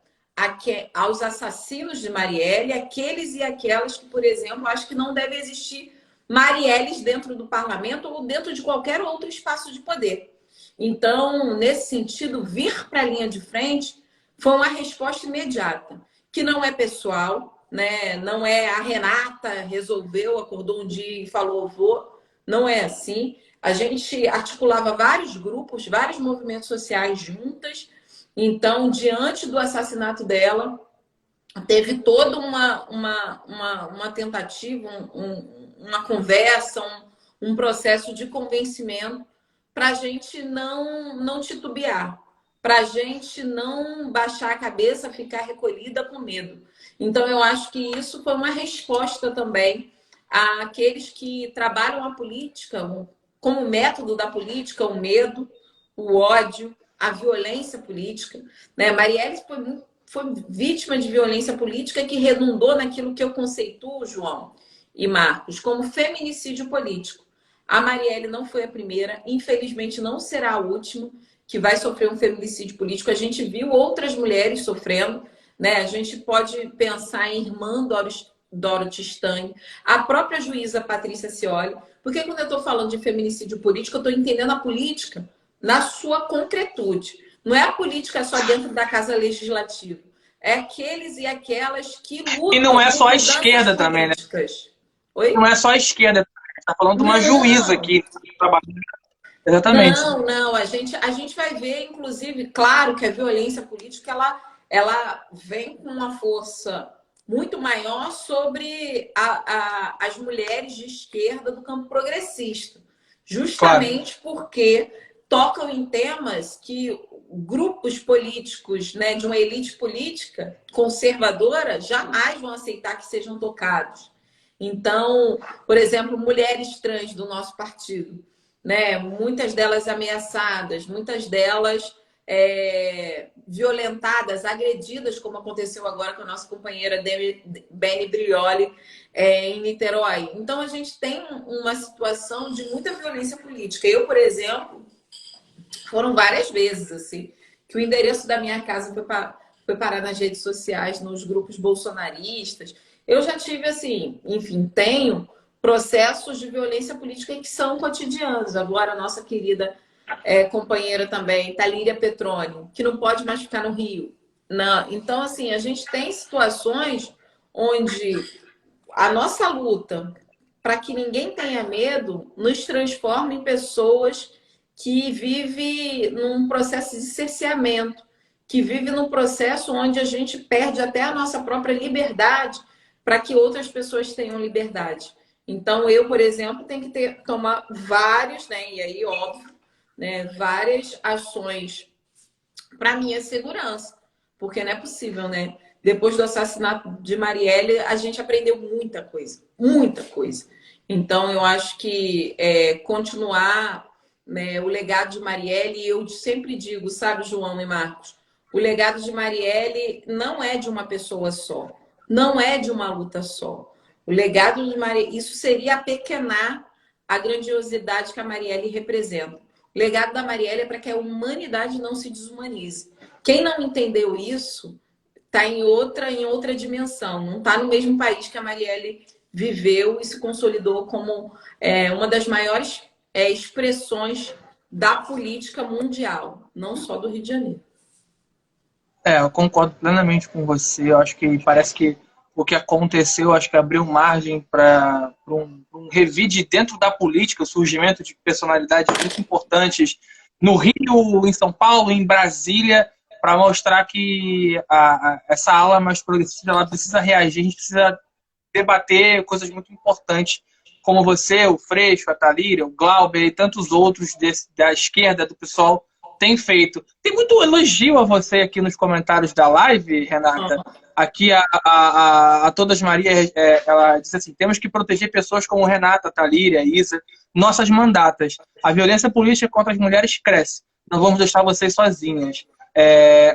aos assassinos de Marielle, aqueles e aquelas que, por exemplo, acho que não deve existir Marielles dentro do parlamento ou dentro de qualquer outro espaço de poder. Então, nesse sentido, vir para a linha de frente foi uma resposta imediata, que não é pessoal, né? Não é a Renata resolveu, acordou um dia e falou, vou. Não é assim. A gente articulava vários grupos, vários movimentos sociais juntas. Então, diante do assassinato dela, teve toda uma tentativa, uma conversa, um processo de convencimento para a gente não titubear, para a gente não baixar a cabeça, ficar recolhida com medo. Então, eu acho que isso foi uma resposta também àqueles que trabalham a política, como método da política, o medo, o ódio, a violência política. Né? Marielle foi vítima de violência política que redundou naquilo que eu conceituo, João e Marcos, como feminicídio político. A Marielle não foi a primeira, infelizmente não será a última que vai sofrer um feminicídio político. A gente viu outras mulheres sofrendo, né? A gente pode pensar em irmã Dorothy Stang, a própria juíza Patrícia Scioli, porque quando eu estou falando de feminicídio político, eu estou entendendo a política na sua concretude. Não é a política só dentro da Casa Legislativa. É aqueles e aquelas que lutam. E não é só a esquerda também, né? Oi? Não é só a esquerda. Está falando de uma juíza aqui trabalhando. Exatamente. Não. A gente vai ver, inclusive, claro que a violência política ela vem com uma força muito maior sobre as mulheres de esquerda do campo progressista. Justamente porque tocam em temas que grupos políticos, né, de uma elite política conservadora jamais vão aceitar que sejam tocados. Então, por exemplo, mulheres trans do nosso partido, né, muitas delas ameaçadas, muitas delas violentadas, agredidas, como aconteceu agora com a nossa companheira Beni Brioli em Niterói. Então, a gente tem uma situação de muita violência política. Eu, por exemplo, foram várias vezes assim que o endereço da minha casa foi parar nas redes sociais, nos grupos bolsonaristas. Eu já tive, assim, enfim, tenho processos de violência política que são cotidianos. Agora, a nossa querida companheira também, Talíria Petroni, que não pode mais ficar no Rio. Não. Então, assim, a gente tem situações onde a nossa luta para que ninguém tenha medo nos transforma em pessoas que vivem num processo de cerceamento, que vive num processo onde a gente perde até a nossa própria liberdade para que outras pessoas tenham liberdade. Então, eu, por exemplo, tenho que tomar vários, né, e aí, óbvio, né, várias ações para minha segurança, porque não é possível, né? Depois do assassinato de Marielle, a gente aprendeu muita coisa, muita coisa. Então, eu acho que continuar, né, o legado de Marielle, eu sempre digo, sabe, João e Marcos, o legado de Marielle não é de uma pessoa só, não é de uma luta só. O legado de Marielle, isso seria apequenar a grandiosidade que a Marielle representa. O legado da Marielle é para que a humanidade não se desumanize. Quem não entendeu isso está em outra dimensão, não está no mesmo país que a Marielle viveu e se consolidou como uma das maiores expressões da política mundial, não só do Rio de Janeiro. Eu concordo plenamente com você. Eu acho que parece que o que aconteceu, acho que abriu margem para um revide dentro da política, o surgimento de personalidades muito importantes no Rio, em São Paulo, em Brasília, para mostrar que essa ala mais progressista ela precisa reagir, a gente precisa debater coisas muito importantes, como você, o Freixo, a Talíria, o Glauber e tantos outros da esquerda, do pessoal, tem feito. Tem muito elogio a você aqui nos comentários da live, Renata. Aqui a Todas Maria, ela diz assim, temos que proteger pessoas como Renata, Talíria, Isa, nossas mandatas. A violência política contra as mulheres cresce. Não vamos deixar vocês sozinhas.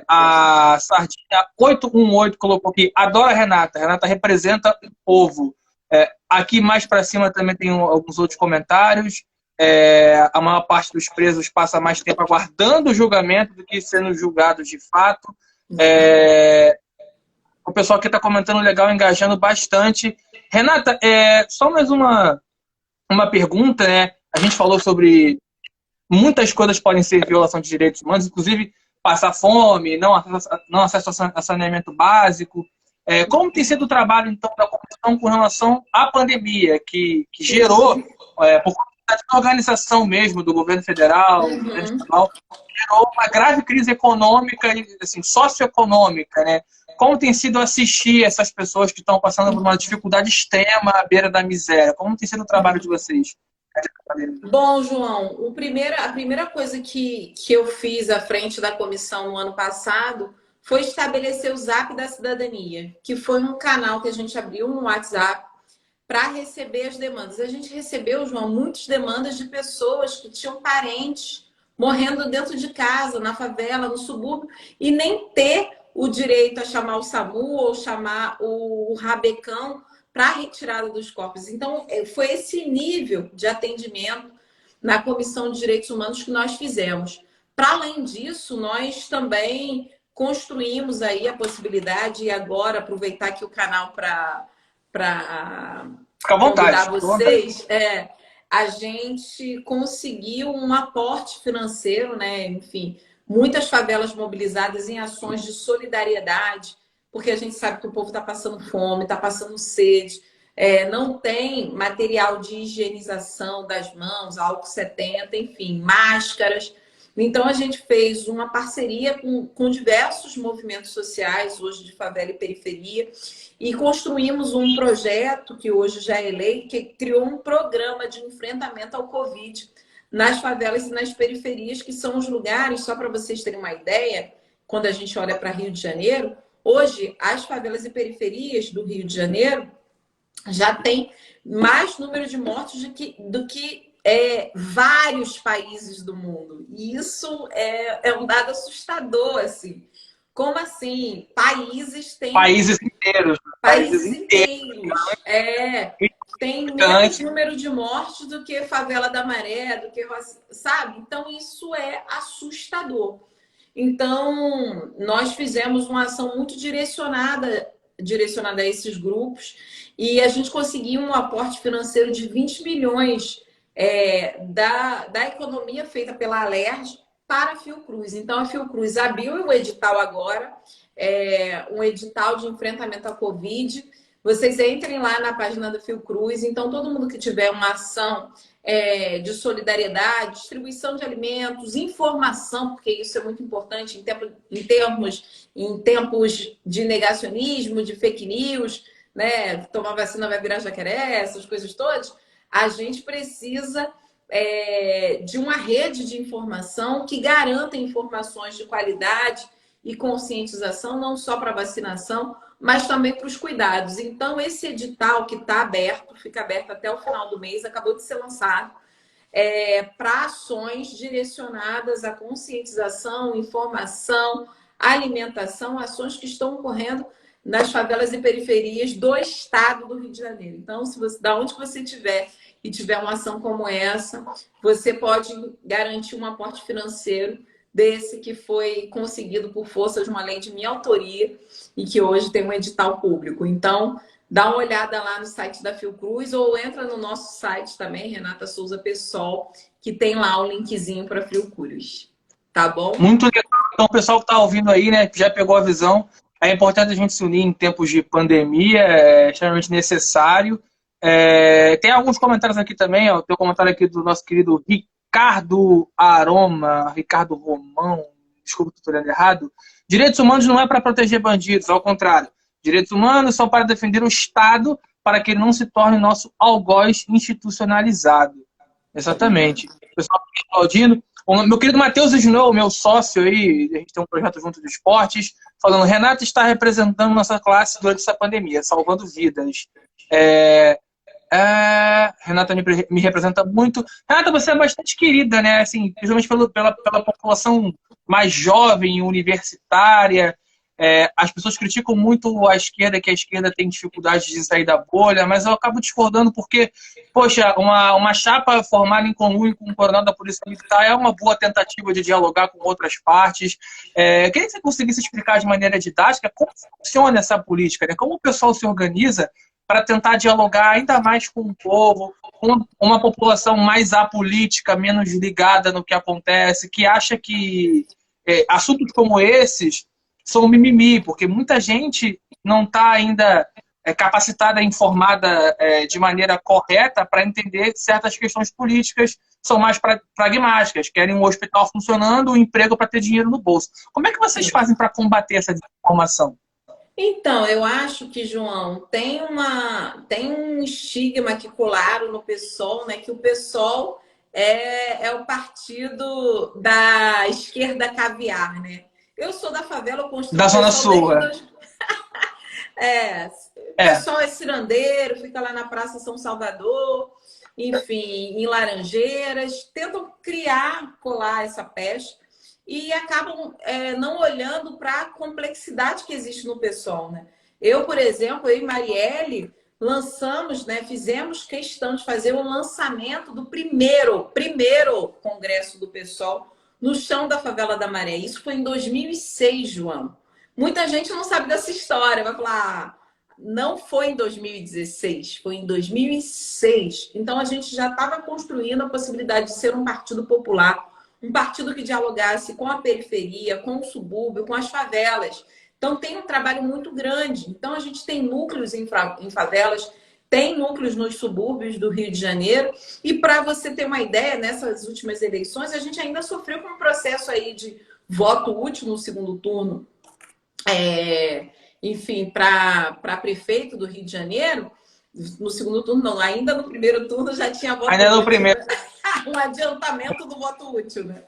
A Sardinha 818 colocou aqui, adora a Renata. Renata representa o povo. Aqui mais para cima também tem alguns outros comentários. A maior parte dos presos passa mais tempo aguardando o julgamento do que sendo julgados de fato. O pessoal aqui está comentando legal, engajando bastante. Renata, só mais uma uma pergunta, né? A gente falou sobre muitas coisas podem ser violação de direitos humanos, inclusive passar fome, não acesso a saneamento básico. Como tem sido o trabalho, então, da comissão com relação à pandemia, que gerou, por conta da organização mesmo do governo federal, do governo estadual, gerou uma grave crise econômica e assim, socioeconômica, né? Como tem sido assistir essas pessoas que estão passando por uma dificuldade extrema à beira da miséria? Como tem sido o trabalho de vocês? Bom, João, a primeira coisa que eu fiz à frente da comissão no ano passado foi estabelecer o Zap da Cidadania, que foi um canal que a gente abriu no WhatsApp para receber as demandas. A gente recebeu, João, muitas demandas de pessoas que tinham parentes morrendo dentro de casa, na favela, no subúrbio, e nem ter o direito a chamar o SAMU ou chamar o Rabecão para a retirada dos corpos. Então, foi esse nível de atendimento na Comissão de Direitos Humanos que nós fizemos. Para além disso, nós também construímos aí a possibilidade, e agora aproveitar aqui o canal para convidar vocês, a gente conseguiu um aporte financeiro, né? Enfim, muitas favelas mobilizadas em ações de solidariedade, porque a gente sabe que o povo está passando fome, está passando sede, não tem material de higienização das mãos, álcool 70, enfim, máscaras. Então, a gente fez uma parceria com diversos movimentos sociais, hoje de favela e periferia, e construímos um projeto que hoje já é lei, que criou um programa de enfrentamento ao Covid nas favelas e nas periferias, que são os lugares, só para vocês terem uma ideia, quando a gente olha para Rio de Janeiro, hoje as favelas e periferias do Rio de Janeiro já tem mais número de mortos do que vários países do mundo. E isso é um dado assustador, assim. Como assim? Países inteiros. Países inteiros. Tem menos número de mortes do que Favela da Maré, do que... Sabe? Então, isso é assustador. Então, nós fizemos uma ação muito direcionada a esses grupos e a gente conseguiu um aporte financeiro de 20 milhões da economia feita pela Alerj para a Fiocruz. Então, a Fiocruz abriu o edital agora, um edital de enfrentamento à Covid. Vocês entrem lá na página da Fiocruz. Então, todo mundo que tiver uma ação de solidariedade, distribuição de alimentos, informação, porque isso é muito importante em tempos de negacionismo, de fake news, né? Tomar vacina vai virar jacaré, essas coisas todas. A gente precisa de uma rede de informação que garanta informações de qualidade e conscientização, não só para vacinação, mas também para os cuidados. Então, esse edital que está aberto, fica aberto até o final do mês, acabou de ser lançado, para ações direcionadas à conscientização, informação, alimentação, ações que estão ocorrendo nas favelas e periferias do estado do Rio de Janeiro. Então, da onde você estiver e tiver uma ação como essa, você pode garantir um aporte financeiro desse que foi conseguido por força de uma lei de minha autoria e que hoje tem um edital público. Então, dá uma olhada lá no site da Fiocruz ou entra no nosso site também, Renata Souza Pessoal, que tem lá o linkzinho para Fiocruz. Tá bom? Muito legal. Então, o pessoal que está ouvindo aí, né, que já pegou a visão, é importante a gente se unir em tempos de pandemia, é extremamente necessário. Tem alguns comentários aqui também, ó, tem um comentário aqui do nosso querido Ricardo Romão, desculpa se estou olhando errado. Direitos humanos não é para proteger bandidos, ao contrário. Direitos humanos são para defender o Estado, para que ele não se torne nosso algoz institucionalizado. Exatamente. O pessoal está aplaudindo. O meu querido Matheus Snow, meu sócio aí, a gente tem um projeto junto de esportes, falando, Renata está representando nossa classe durante essa pandemia, salvando vidas. Renata me representa muito. Renata, você é bastante querida, né? Assim, principalmente pela população mais jovem, universitária. As pessoas criticam muito a esquerda, que a esquerda tem dificuldade de sair da bolha, mas eu acabo discordando porque, poxa, uma chapa formada em comum com o coronel da Polícia Militar é uma boa tentativa de dialogar com outras partes. Queria que você conseguisse explicar de maneira didática como funciona essa política, né? Como o pessoal se organiza para tentar dialogar ainda mais com o povo, com uma população mais apolítica, menos ligada no que acontece, que acha que assuntos como esses são mimimi, porque muita gente não está ainda capacitada, informada de maneira correta para entender certas questões políticas são mais pragmáticas, querem um hospital funcionando, um emprego para ter dinheiro no bolso. Como é que vocês fazem para combater essa desinformação? Então, eu acho que, João, tem um estigma que colaram no PSOL, né? Que o PSOL é o partido da esquerda caviar, né? Eu sou da favela, eu construí Da o Zona PSOL Sul. o pessoal é cirandeiro, fica lá na Praça São Salvador, enfim, em Laranjeiras, tentam colar essa peste e acabam não olhando para a complexidade que existe no pessoal, né? Eu, por exemplo, eu e Marielle lançamos, né, fizemos questão de fazer o lançamento do primeiro congresso do pessoal no chão da Favela da Maré. Isso foi em 2006, João. Muita gente não sabe dessa história, vai falar, não foi em 2016, foi em 2006. Então a gente já estava construindo a possibilidade de ser um partido popular, um partido que dialogasse com a periferia, com o subúrbio, com as favelas. Então tem um trabalho muito grande. Então a gente tem núcleos em favelas, tem núcleos nos subúrbios do Rio de Janeiro. E para você ter uma ideia, nessas últimas eleições, a gente ainda sofreu com um processo aí de voto útil no segundo turno, enfim, para prefeito do Rio de Janeiro. No segundo turno, não, ainda no primeiro turno já tinha voto ainda útil. No primeiro. Um adiantamento do voto útil, né?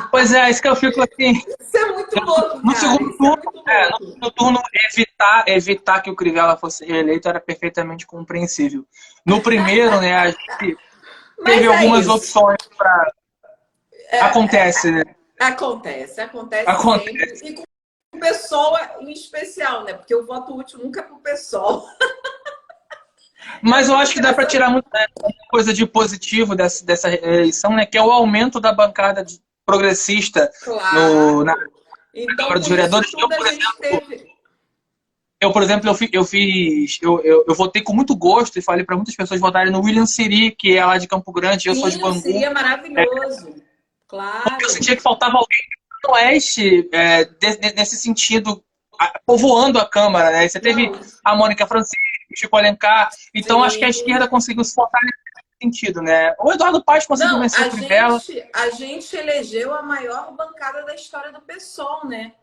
Pois é, isso que eu fico assim. Isso é muito louco, No cara. segundo turno, no segundo turno evitar que o Crivella fosse reeleito era perfeitamente compreensível. No primeiro, né, a gente teve algumas opções para. Acontece, né? Acontece sempre. E com o PSOL em especial, né? Porque o voto útil nunca é pro PSOL. Mas eu acho que dá para tirar muita coisa de positivo dessa eleição, né? Que é o aumento da bancada progressista claro. na então, Câmara dos Vereadores. Eu, por exemplo, eu votei com muito gosto e falei para muitas pessoas votarem no William Siri, que é lá de Campo Grande, eu sou de Bangu. Siri é maravilhoso. Claro. Porque eu sentia que faltava alguém no Oeste nesse sentido, povoando a Câmara, né? Você teve a Mônica Francisco, Chico Alencar, então acho que a esquerda conseguiu se focar nesse sentido, né? O Eduardo Paes conseguiu vencer o Crivella. A gente elegeu a maior bancada da história do PSOL, né?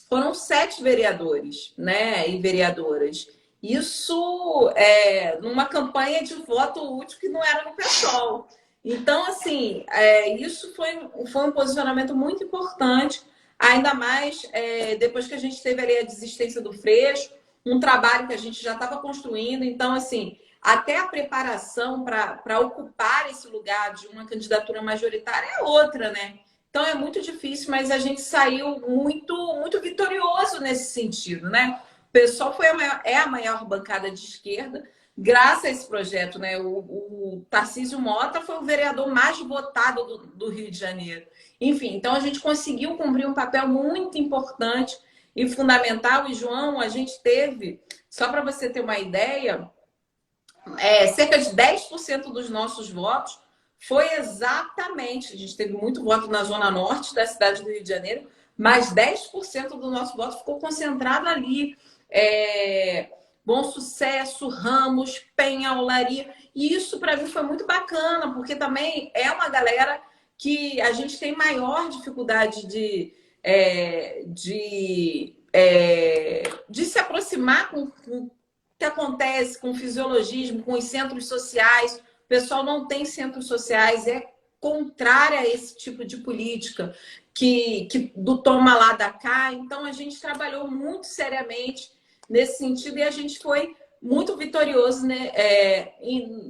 Foram 7 vereadores, né? E vereadoras. Isso numa campanha de voto útil que não era no PSOL. Então, assim, isso foi um posicionamento muito importante, ainda mais depois que a gente teve ali a desistência do Freixo, um trabalho que a gente já estava construindo. Então, assim, até a preparação para ocupar esse lugar de uma candidatura majoritária é outra, né? Então, é muito difícil, mas a gente saiu muito, muito vitorioso nesse sentido, né? O PSOL é a maior bancada de esquerda, graças a esse projeto, né? O Tarcísio Mota foi o vereador mais votado do Rio de Janeiro. Enfim, então a gente conseguiu cumprir um papel muito importante e fundamental. E, João, a gente teve, só para você ter uma ideia, cerca de 10% dos nossos votos foi exatamente, a gente teve muito voto na zona norte da cidade do Rio de Janeiro, mas 10% do nosso voto ficou concentrado ali. Bom Sucesso, Ramos, Penha, Olaria. E isso para mim foi muito bacana, porque também é uma galera que a gente tem maior dificuldade de se aproximar com o que acontece, com o fisiologismo, com os centros sociais. O pessoal não tem centros sociais, é contrária a esse tipo de política que do toma lá da cá. Então a gente trabalhou muito seriamente nesse sentido, e a gente foi muito vitorioso, né?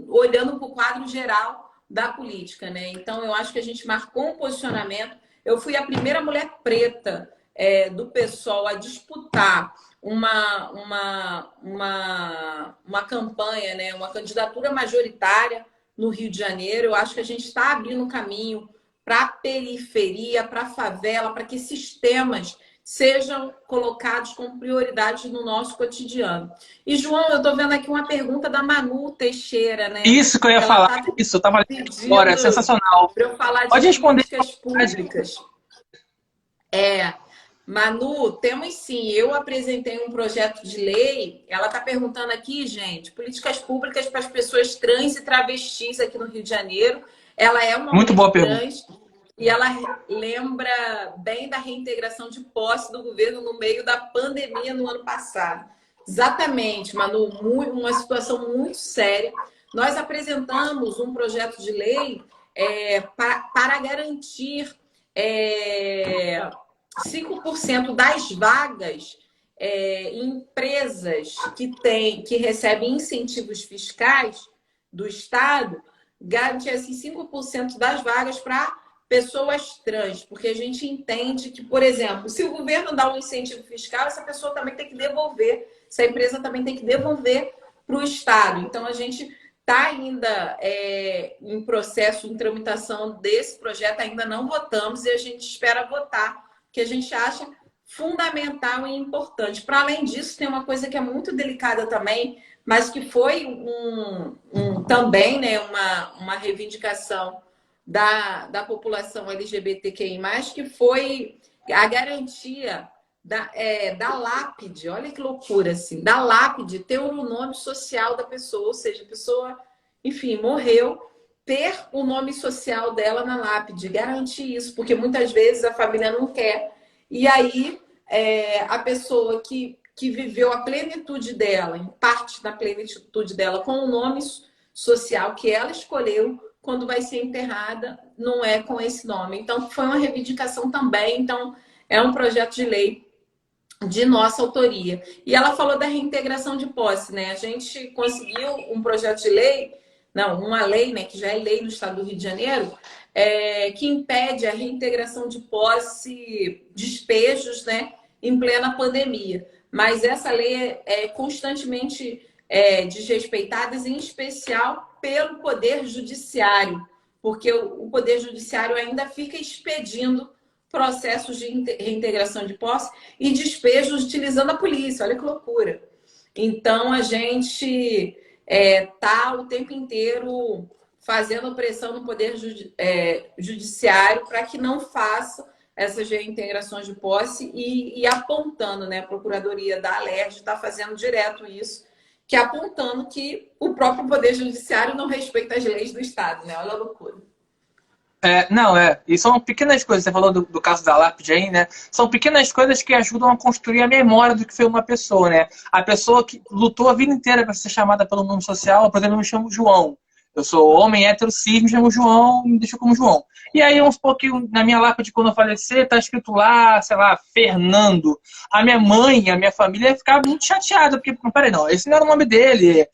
Olhando para o quadro geral da política, né? Então, eu acho que a gente marcou um posicionamento. Eu fui a primeira mulher preta do PSOL a disputar uma campanha, né? Uma candidatura majoritária no Rio de Janeiro. Eu acho que a gente está abrindo caminho para a periferia, para a favela, para que esses temas sejam colocados como prioridades no nosso cotidiano. E, João, eu estou vendo aqui uma pergunta da Manu Teixeira, né? Isso que eu ia Ela falar. está Isso, eu tava lendo pedindo agora. É sensacional. para eu falar de Pode responder. políticas públicas. Manu, temos sim. Eu apresentei um projeto de lei. Ela está perguntando aqui, gente, políticas públicas para as pessoas trans e travestis aqui no Rio de Janeiro. Ela é uma Muito mulher boa pergunta. trans e ela lembra bem da reintegração de posse do governo no meio da pandemia no ano passado. Exatamente, Manu, uma situação muito séria. Nós apresentamos um projeto de lei para garantir 5% das vagas em empresas que recebem incentivos fiscais do Estado, garantir assim, 5% das vagas para pessoas trans, porque a gente entende que, por exemplo, se o governo dá um incentivo fiscal, essa pessoa também tem que devolver, essa empresa também tem que devolver para o Estado. Então, a gente está ainda em processo, em tramitação desse projeto, ainda não votamos e a gente espera votar, que a gente acha fundamental e importante. Para além disso, tem uma coisa que é muito delicada também, mas que foi também, né, uma reivindicação da população LGBTQI+, que foi a garantia da lápide, olha que loucura, assim, da lápide ter o nome social da pessoa, ou seja, a pessoa, enfim, morreu, ter o nome social dela na lápide, garantir isso, porque muitas vezes a família não quer. E aí, a pessoa que viveu a plenitude dela, em parte da plenitude dela, com o nome social que ela escolheu, quando vai ser enterrada, não é com esse nome. Então, foi uma reivindicação também. Então, é um projeto de lei de nossa autoria. E ela falou da reintegração de posse, né? A gente conseguiu um projeto de lei, uma lei, né, que já é lei no estado do Rio de Janeiro, que impede a reintegração de posse, despejos, né, em plena pandemia. Mas essa lei é constantemente desrespeitada, em especial pelo Poder Judiciário, porque o Poder Judiciário ainda fica expedindo processos de reintegração de posse e despejos utilizando a polícia. Olha que loucura. Então, a gente está o tempo inteiro fazendo pressão no Poder Judiciário para que não faça essas reintegrações de posse e apontando, né? A Procuradoria da Alerj está fazendo direto isso, que apontando que o próprio Poder Judiciário não respeita as leis do Estado, né? Olha a loucura. E são pequenas coisas, você falou do caso da lápide aí, né? São pequenas coisas que ajudam a construir a memória do que foi uma pessoa, né? A pessoa que lutou a vida inteira para ser chamada pelo nome social, por exemplo, eu me chamo João. Eu sou homem hétero cis, me chamo João, me deixo como João. E aí, uns pouquinho, na minha lápide, quando eu falecer, tá escrito lá, sei lá, Fernando. A minha mãe, a minha família ia ficar muito chateada, porque, peraí, não, esse não era o nome dele.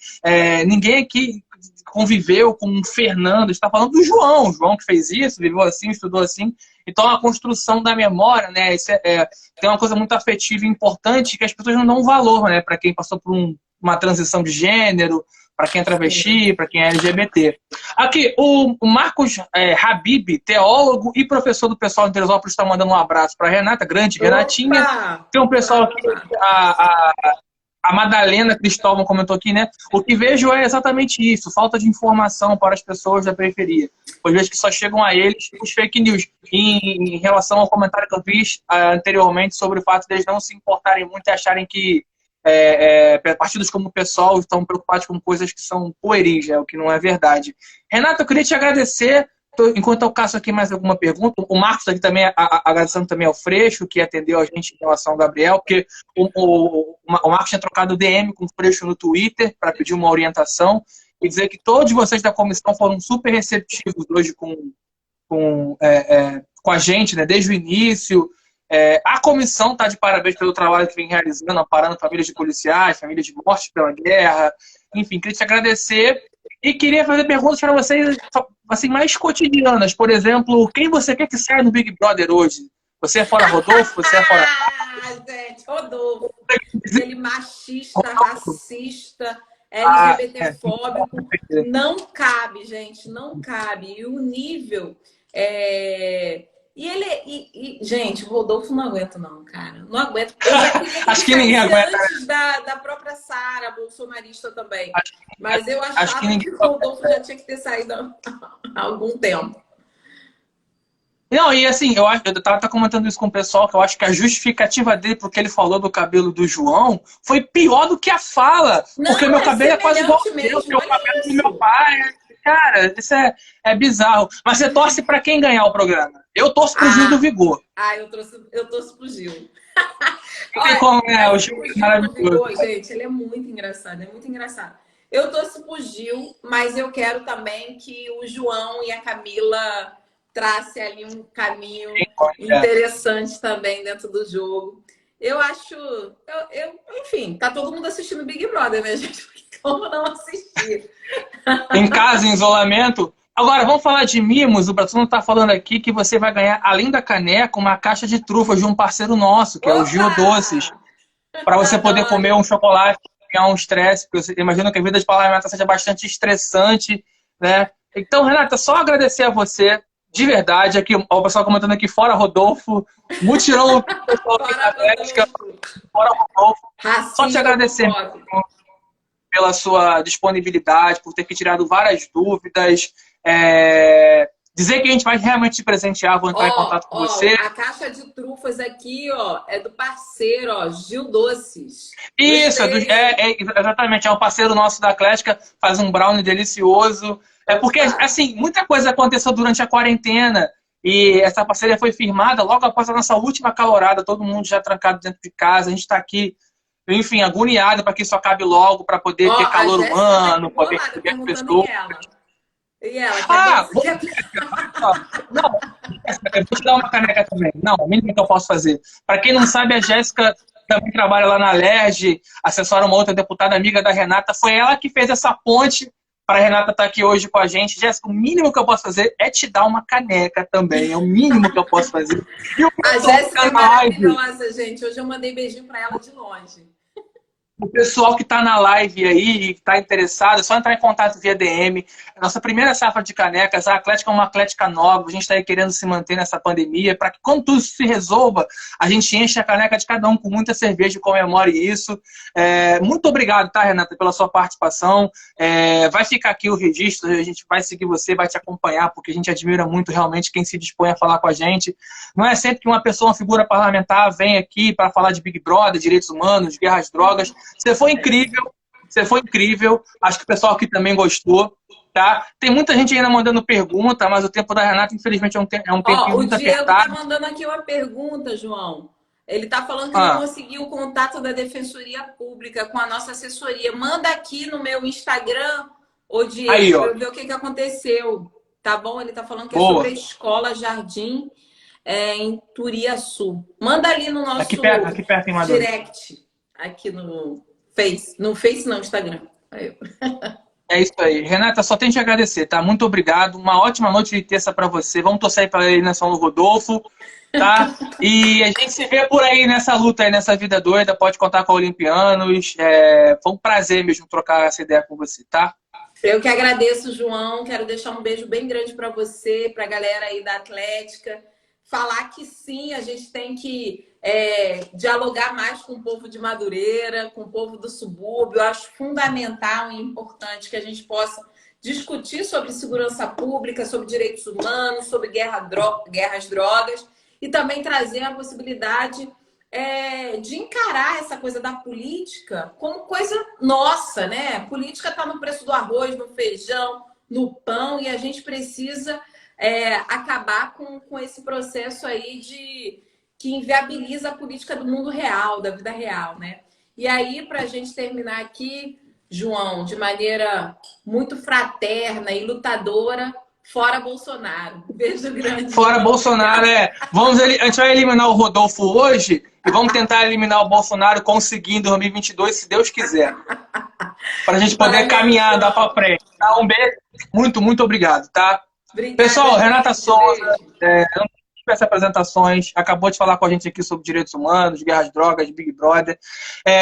Ninguém aqui conviveu com um Fernando, está falando do João, o João que fez isso, viveu assim, estudou assim. Então, a construção da memória, né, tem uma coisa muito afetiva e importante que as pessoas não dão valor, né, para quem passou por uma transição de gênero, para quem é travesti, para quem é LGBT. Aqui, o Marcos Habib, teólogo e professor do pessoal de Teresópolis, está mandando um abraço para a Renata, grande Renatinha. Tem um pessoal aqui, a Madalena Cristóvão comentou aqui, né? O que vejo é exatamente isso, falta de informação para as pessoas da periferia. Pois vejo que só chegam a eles os fake news. Em relação ao comentário que eu fiz anteriormente sobre o fato de eles não se importarem muito e acharem que partidos como o PSOL estão preocupados com coisas que são pueris, né? O que não é verdade. Renata, eu queria te agradecer. Enquanto eu caço aqui mais alguma pergunta, o Marcos aqui também, agradecendo também ao Freixo, que atendeu a gente em relação ao Gabriel, porque o Marcos tinha trocado DM com o Freixo no Twitter para pedir uma orientação e dizer que todos vocês da comissão foram super receptivos hoje com a gente, né, desde o início. A comissão está de parabéns pelo trabalho que vem realizando, amparando famílias de policiais, famílias de mortes pela guerra. Enfim, queria te agradecer. E queria fazer perguntas para vocês assim, mais cotidianas. Por exemplo, quem você quer que saia no Big Brother hoje? Você é fora Rodolfo? Você é fora... gente, Rodolfo. Ele machista, racista, LGBTfóbico. Não cabe, gente, não cabe. E o nível E ele, gente, o Rodolfo não aguento não, cara. Não aguento. Eu já queria que Acho ele que ninguém saísse aguenta. antes da própria Sara, bolsonarista também. Acho, Mas eu acho que achava ninguém. que o Rodolfo já tinha que ter saído há algum tempo. Não, e assim, eu tava comentando isso com o pessoal, que eu acho que a justificativa dele porque ele falou do cabelo do João foi pior do que a fala. Porque Não, meu é cabelo é quase igual semelhante ao seu, mesmo. o Olha cabelo do meu isso. pai. Cara, isso é bizarro. Mas você torce pra quem ganhar o programa? Eu torço pro Gil do Ah, Vigor. eu torço pro Gil. Não tem Olha, como, né? O mas Gil o é Gil do maravilhoso. Vigor, gente, ele é muito engraçado, é muito engraçado. Eu torço pro Gil, mas eu quero também que o João e a Camila tracem ali um caminho É. interessante também dentro do jogo. Eu acho, enfim, tá todo mundo assistindo Big Brother, né, gente? Como não assistir? Em casa, em isolamento. Agora, vamos falar de mimos. O Bratuno está falando aqui que você vai ganhar, além da caneca, uma caixa de trufas de um parceiro nosso, que é o Gil Doces, Opa! para você poder comer Adoro! um chocolate, ganhar um estresse, porque eu imagino que a vida de parlamentar seja bastante estressante, né? Então, Renata, só agradecer a você, de verdade, aqui, o pessoal comentando aqui, fora Rodolfo, mutirão o pessoal aqui da Fora Atlética, Rodolfo! fora Rodolfo. Só te Racista agradecer homofóbico. pela sua disponibilidade, por ter tirado várias dúvidas. Dizer que a gente vai realmente te presentear, vou entrar em contato com você. A caixa de trufas aqui, ó, é do parceiro, ó, Gil Doces. Isso, Gostei. exatamente, é um parceiro nosso da Atlética, faz um brownie delicioso. É porque, Opa. assim, muita coisa aconteceu durante a quarentena e essa parceria foi firmada logo após a nossa última calorada, todo mundo já trancado dentro de casa, a gente está aqui, enfim, agoniado para que isso acabe logo, para poder Ó, ter a calor Jéssica tá aqui humano, poder bolada receber as perguntando pessoas. em ela. E ela, que a Ah, Jéssica... não, eu vou te dar uma caneca também. Não, o mínimo que eu posso fazer. Para quem não sabe, a Jéssica também trabalha lá na Alerj, assessora uma outra deputada amiga da Renata. Foi ela que fez essa ponte para a Renata estar aqui hoje com a gente. Jéssica, o mínimo que eu posso fazer é te dar uma caneca também. É o mínimo que eu posso fazer. E o A pessoal que Jéssica tá é na live, maravilhosa, gente. Hoje eu mandei beijinho pra ela de longe. o pessoal que está na live aí e está interessado, é só entrar em contato via DM. A nossa primeira safra de canecas, a Atlética é uma Atlética nova, a gente está aí querendo se manter nessa pandemia, para que quando tudo se resolva, a gente enche a caneca de cada um com muita cerveja e comemore isso. Muito obrigado, tá, Renata, pela sua participação. Vai ficar aqui o registro, a gente vai seguir você, vai te acompanhar, porque a gente admira muito realmente quem se dispõe a falar com a gente. Não é sempre que uma pessoa, uma figura parlamentar, vem aqui para falar de Big Brother, direitos humanos, guerra às drogas. Você foi incrível, você foi incrível. Acho que o pessoal aqui também gostou, tá? Tem muita gente ainda mandando pergunta, mas o tempo da Renata, infelizmente, é um tempinho Ó, o muito Diego tá apertado. mandando aqui uma pergunta, João. Ele tá falando que não Ah, conseguiu o contato da Defensoria Pública com a nossa assessoria. Manda aqui no meu Instagram, ô aí, Diego, pra ó. eu ver o que aconteceu. Tá bom? Ele tá falando que é sobre a Boa. escola Jardim em Turiaçu. Manda ali no nosso Aqui perto em Maduro. direct, aqui no Face. No Face não, Instagram. Aí. É isso aí. Renata, só tenho que te agradecer, tá? Muito obrigado. Uma ótima noite de terça pra você. Vamos torcer aí para a eleição do Rodolfo, tá? E a gente se vê por aí nessa luta aí, nessa vida doida. Pode contar com a Olimpianos. Foi um prazer mesmo trocar essa ideia com você, tá? Eu que agradeço, João. Quero deixar um beijo bem grande para você, para a galera aí da Atlética. Falar que sim, a gente tem que dialogar mais com o povo de Madureira, com o povo do subúrbio. Eu acho fundamental e importante que a gente possa discutir sobre segurança pública, sobre direitos humanos, sobre guerra às drogas e também trazer a possibilidade de encarar essa coisa da política como coisa nossa, né? Política está no preço do arroz, no feijão, no pão, e a gente precisa acabar com esse processo aí que inviabiliza a política do mundo real, da vida real, né? E aí, para a gente terminar aqui, João, de maneira muito fraterna e lutadora, fora Bolsonaro. Beijo grande. Fora João. Bolsonaro, a gente vai eliminar o Rodolfo hoje e vamos tentar eliminar o Bolsonaro conseguindo em 2022, se Deus quiser. Para a gente poder caminhar, andar para frente. Tá? Um beijo. Muito, muito obrigado, tá? Obrigada, Pessoal, Renata gente. Souza, Beijo. não múltiplas apresentações, acabou de falar com a gente aqui sobre direitos humanos, guerras às drogas, Big Brother.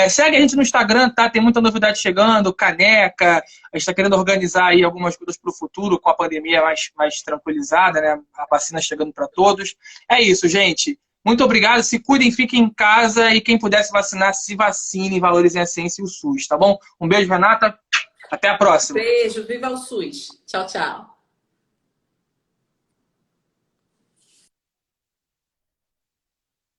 Segue a gente no Instagram, tá? Tem muita novidade chegando, caneca, a gente está querendo organizar aí algumas coisas para o futuro, com a pandemia mais tranquilizada, né? A vacina chegando para todos. É isso, gente. Muito obrigado, se cuidem, fiquem em casa e quem puder se vacinar, se vacine, valorizem a ciência e o SUS, tá bom? Um beijo, Renata. Até a próxima. Beijo, viva o SUS. Tchau, tchau.